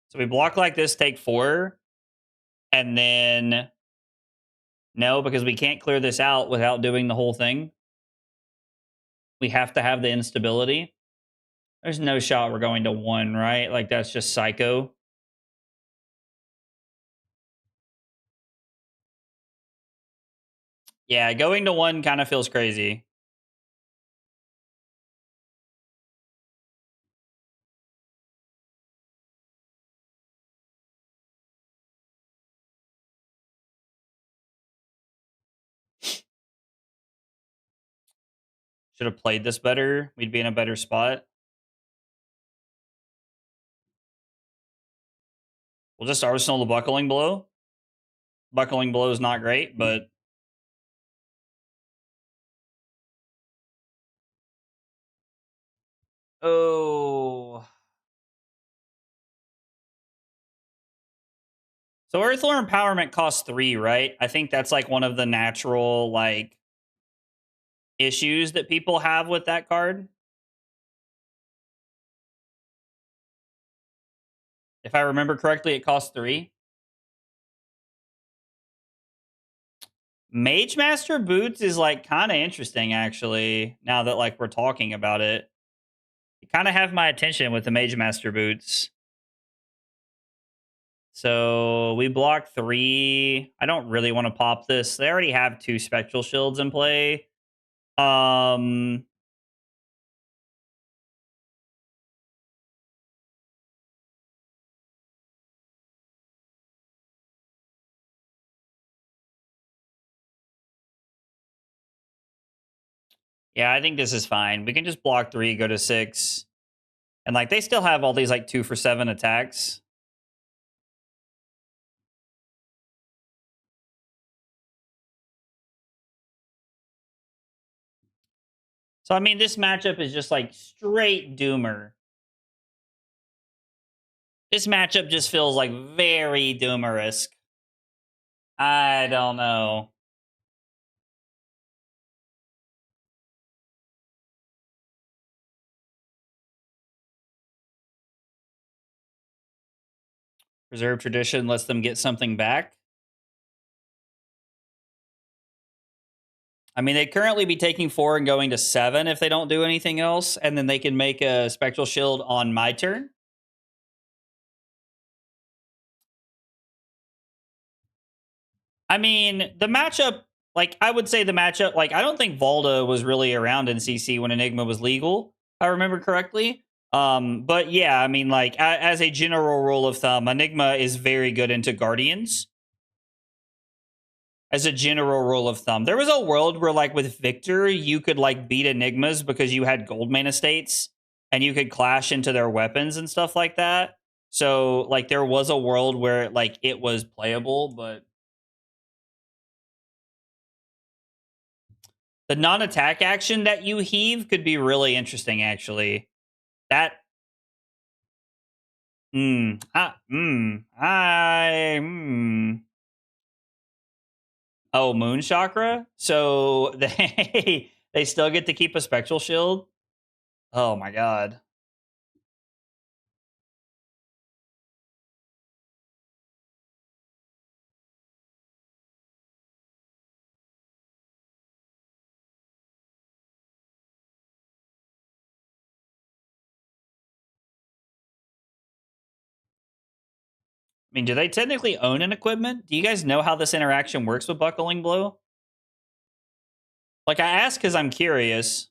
So we block like this, take 4. And then... No, because we can't clear this out without doing the whole thing. We have to have the instability. There's no shot we're going to 1, right? Like, that's just psycho. Yeah, going to 1 kind of feels crazy. Should have played this better. We'd be in a better spot. We'll just Arsenal the Buckling Blow. Buckling Blow is not great, but... Oh... So Earthlore Empowerment costs 3, right? I think that's like one of the natural like issues that people have with that card. If I remember correctly, it costs 3. Mage Master Boots is like kind of interesting, actually. Now that like we're talking about it, you kind of have my attention with the Mage Master Boots. So we block 3. I don't really want to pop this. They already have 2 Spectral Shields in play. Yeah, I think this is fine. We can just block 3, go to 6. And like they still have all these like 2 for 7 attacks. So I mean this matchup is just like straight doomer. This matchup just feels like very doomer-esque. I don't know. Preserve tradition lets them get something back. I mean, they'd currently be taking 4 and going to 7 if they don't do anything else, and then they can make a Spectral Shield on my turn. I mean, the matchup, like, I would say the matchup, like, I don't think Valda was really around in CC when Enigma was legal, if I remember correctly. But yeah, I mean, like, as a general rule of thumb, Enigma is very good into Guardians. As a general rule of thumb, there was a world where, like, with Victor, you could like beat Enigmas because you had gold mana states and you could clash into their weapons and stuff like that. So, like, there was a world where like it was playable, but the non-attack action that you heave could be really interesting. Actually, that oh, Moon Chakra. So they still get to keep a Spectral Shield. Oh my god. I mean, do they technically own an equipment? Do you guys know how this interaction works with Buckling Blow? Like, I ask because I'm curious.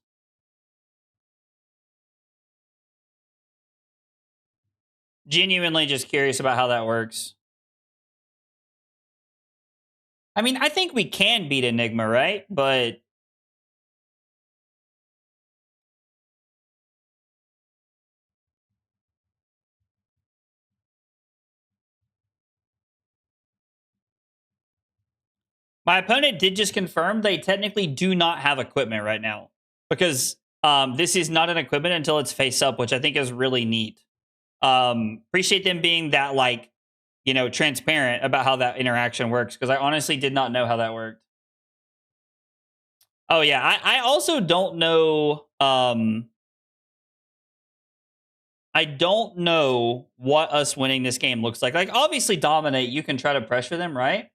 Genuinely just curious about how that works. I mean, I think we can beat Enigma, right? But my opponent did just confirm they technically do not have equipment right now. Because this is not an equipment until it's face up, which I think is really neat. Appreciate them being that, like, you know, transparent about how that interaction works, because I honestly did not know how that worked. Oh yeah, I also don't know. I don't know what us winning this game looks like. Like, obviously, dominate. You can try to pressure them, right?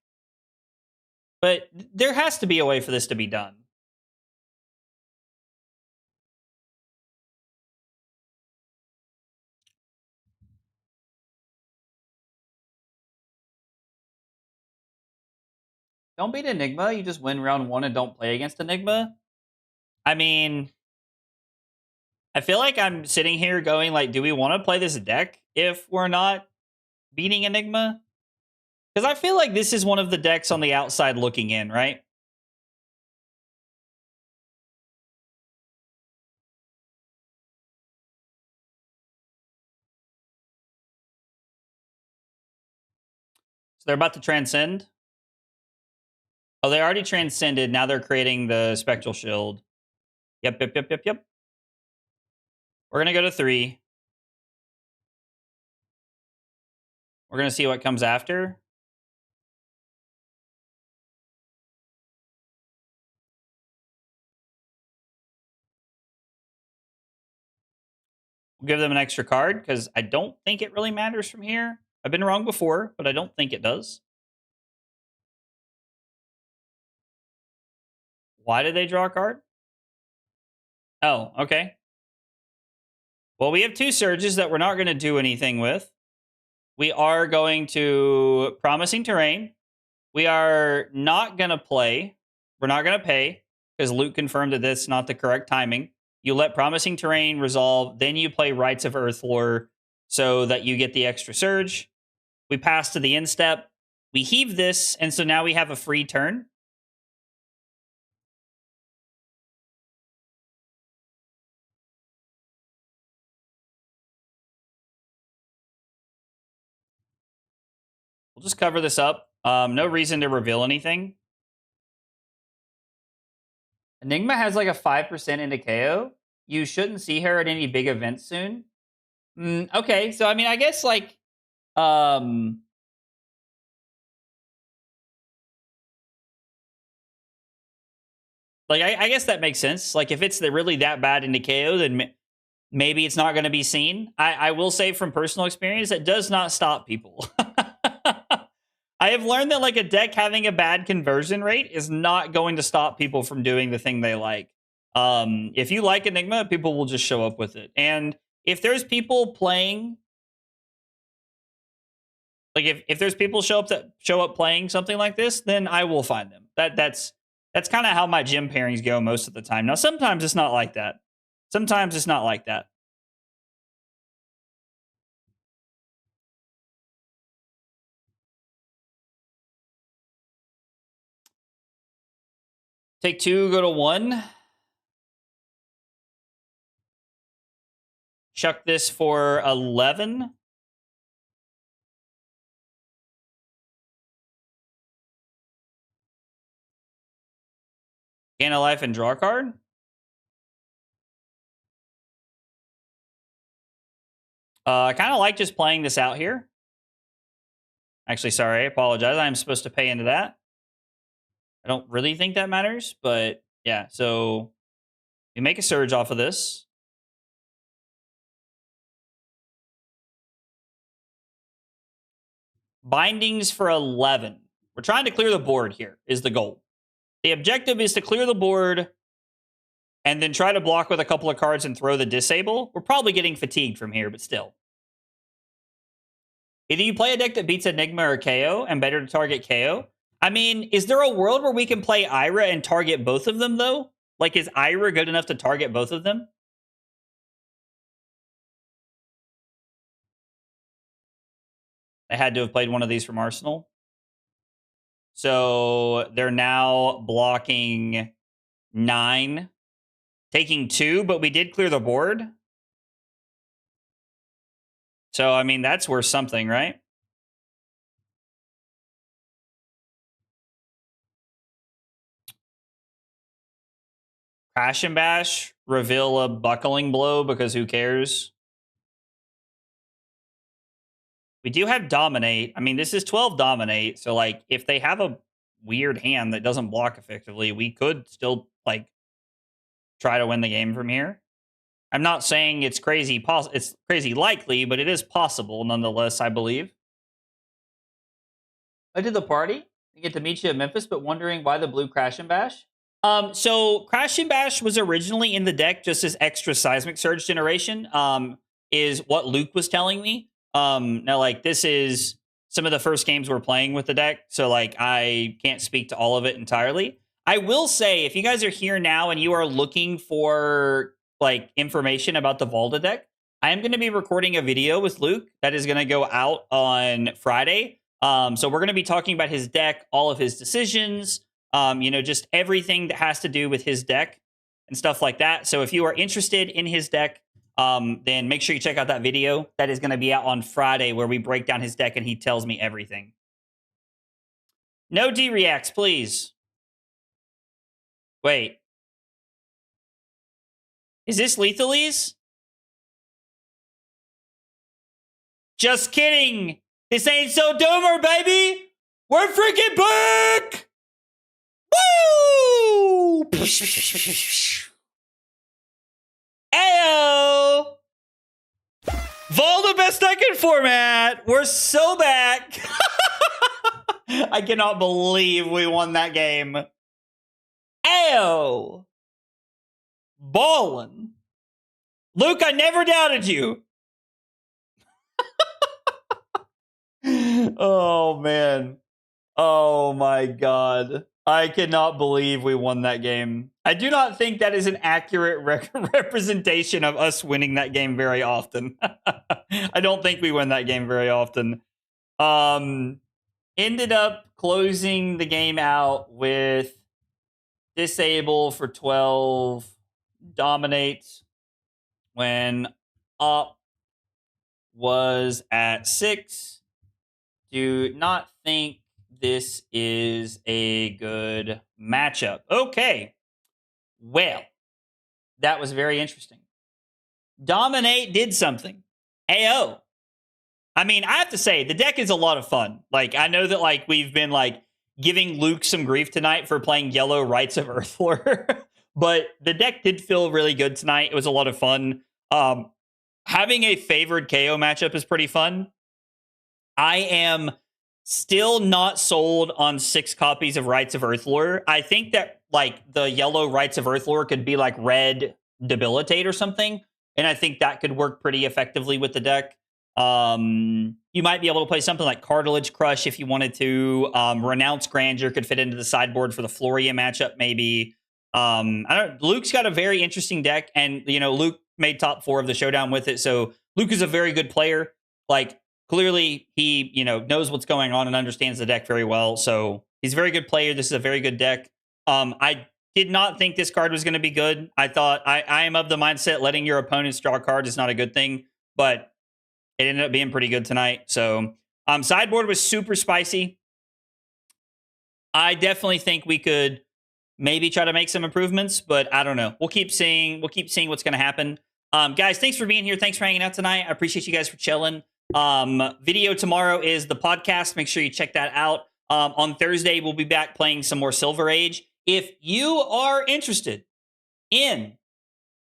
But there has to be a way for this to be done. Don't beat Enigma. You just win round 1 and don't play against Enigma. I mean, I feel like I'm sitting here going, like, do we want to play this deck if we're not beating Enigma? Because I feel like this is one of the decks on the outside looking in, right? So they're about to transcend. Oh, they already transcended. Now they're creating the Spectral Shield. Yep. We're going to go to 3. We're going to see what comes after. We'll give them an extra card because I don't think it really matters from here. I've been wrong before, but I don't think it does. Why did they draw a card? Oh, okay. Well, we have 2 surges that we're not going to do anything with. We are going to Promising Terrain. We are not going to play. We're not going to pay because Luke confirmed that that's not the correct timing. You let Promising Terrain resolve, then you play Rites of Earthlore so that you get the extra surge. We pass to the end step. We heave this, and so now we have a free turn. We'll just cover this up. No reason to reveal anything. Enigma has like a 5% into Kayo. You shouldn't see her at any big events soon. Okay, so I mean, I guess like, like I guess that makes sense. Like if it's really that bad into Kayo, then maybe it's not going to be seen. I will say from personal experience, that does not stop people. I have learned that like a deck having a bad conversion rate is not going to stop people from doing the thing they like. If you like Enigma, people will just show up with it. And if there's people playing, like if there's people show up playing something like this, then I will find them. That's kind of how my gym pairings go most of the time. Now, sometimes it's not like that. Sometimes it's not like that. Take 2, go to 1. Chuck this for 11. Gain a life and draw a card. I kind of like just playing this out here. Actually, sorry, I apologize. I'm supposed to pay into that. I don't really think that matters, but yeah. So we make a surge off of this. Bindings for 11. We're trying to clear the board here is the goal. The objective is to clear the board and then try to block with a couple of cards and throw the disable. We're probably getting fatigued from here, but still. Either you play a deck that beats Enigma or Kayo and better to target Kayo. I mean, is there a world where we can play Ira and target both of them, though? Like, is Ira good enough to target both of them? I had to have played one of these from Arsenal. So they're now blocking 9, taking 2, but we did clear the board. So, I mean, that's worth something, right? Crash and Bash, reveal a buckling blow because who cares? We do have Dominate. I mean, this is 12 Dominate. So, like, if they have a weird hand that doesn't block effectively, we could still, like, try to win the game from here. I'm not saying it's crazy it's crazy likely, but it is possible nonetheless, I believe. I did the party. I get to meet you at Memphis, but wondering why the blue Crash and Bash. So Crash and Bash was originally in the deck just as extra Seismic Surge generation, is what Luke was telling me. Now, like, this is some of the first games we're playing with the deck, so, like, I can't speak to all of it entirely. I will say, if you guys are here now and you are looking for, like, information about the Valda deck, I am going to be recording a video with Luke that is going to go out on Friday. So we're going to be talking about his deck, all of his decisions, just everything that has to do with his deck and stuff like that. So if you are interested in his deck, then make sure you check out that video. That is going to be out on Friday where we break down his deck and he tells me everything. No D-reacts, please. Wait. Is this Lethalese? Just kidding. This ain't so doomer, baby. We're freaking back. Woo! Ayo! Valda best deck in format. We're so back. I cannot believe we won that game. Ayo! Ballin'. Luke, I never doubted you. Oh, man. Oh, my God. I cannot believe we won that game. I do not think that is an accurate representation of us winning that game very often. I don't think we win that game very often. Ended up closing the game out with disable for 12, dominate when up was at 6. Do not think this is a good matchup. Okay. Well, that was very interesting. Dominate did something. AO. I mean, I have to say, the deck is a lot of fun. Like, I know that, like, we've been, like, giving Luke some grief tonight for playing yellow Rites of Earthlore. But the deck did feel really good tonight. It was a lot of fun. Having a favored Kayo matchup is pretty fun. I am still not sold on 6 copies of Rites of Earthlore. I think that, like, the yellow Rites of Earthlore could be, like, red Debilitate or something. And I think that could work pretty effectively with the deck. You might be able to play something like Cartilage Crush if you wanted to. Renounce Grandeur could fit into the sideboard for the Florian matchup, maybe. I don't. Luke's got a very interesting deck, and Luke made top 4 of the showdown with it. So Luke is a very good player. Like, clearly, he knows what's going on and understands the deck very well. So he's a very good player. This is a very good deck. I did not think this card was going to be good. I thought I am of the mindset letting your opponents draw cards is not a good thing, but it ended up being pretty good tonight. So sideboard was super spicy. I definitely think we could maybe try to make some improvements, but I don't know. We'll keep seeing what's going to happen. Guys, thanks for being here. Thanks for hanging out tonight. I appreciate you guys for chilling. Video tomorrow is the podcast. Make sure you check that out. On Thursday, we'll be back playing some more Silver Age. If you are interested in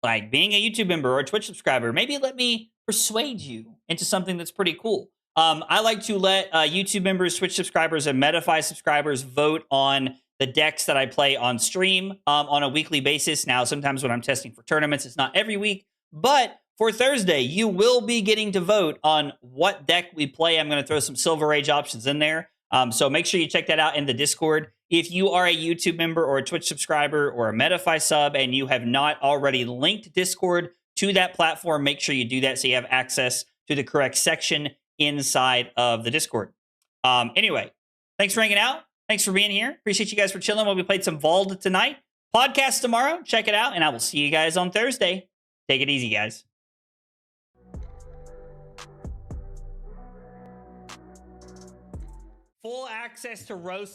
like being a YouTube member or a Twitch subscriber, maybe let me persuade you into something that's pretty cool. I like to let YouTube members, Twitch subscribers, and metafy subscribers vote on the decks that I play on stream on a weekly basis. Now, sometimes when I'm testing for tournaments, it's not every week, but for Thursday, you will be getting to vote on what deck we play. I'm going to throw some Silver Age options in there. So make sure you check that out in the Discord. If you are a YouTube member or a Twitch subscriber or a metafy sub and you have not already linked Discord to that platform, make sure you do that so you have access to the correct section inside of the Discord. Anyway, thanks for hanging out. Thanks for being here. Appreciate you guys for chilling while we played some Valda tonight. Podcast tomorrow. Check it out, and I will see you guys on Thursday. Take it easy, guys. Full access to roast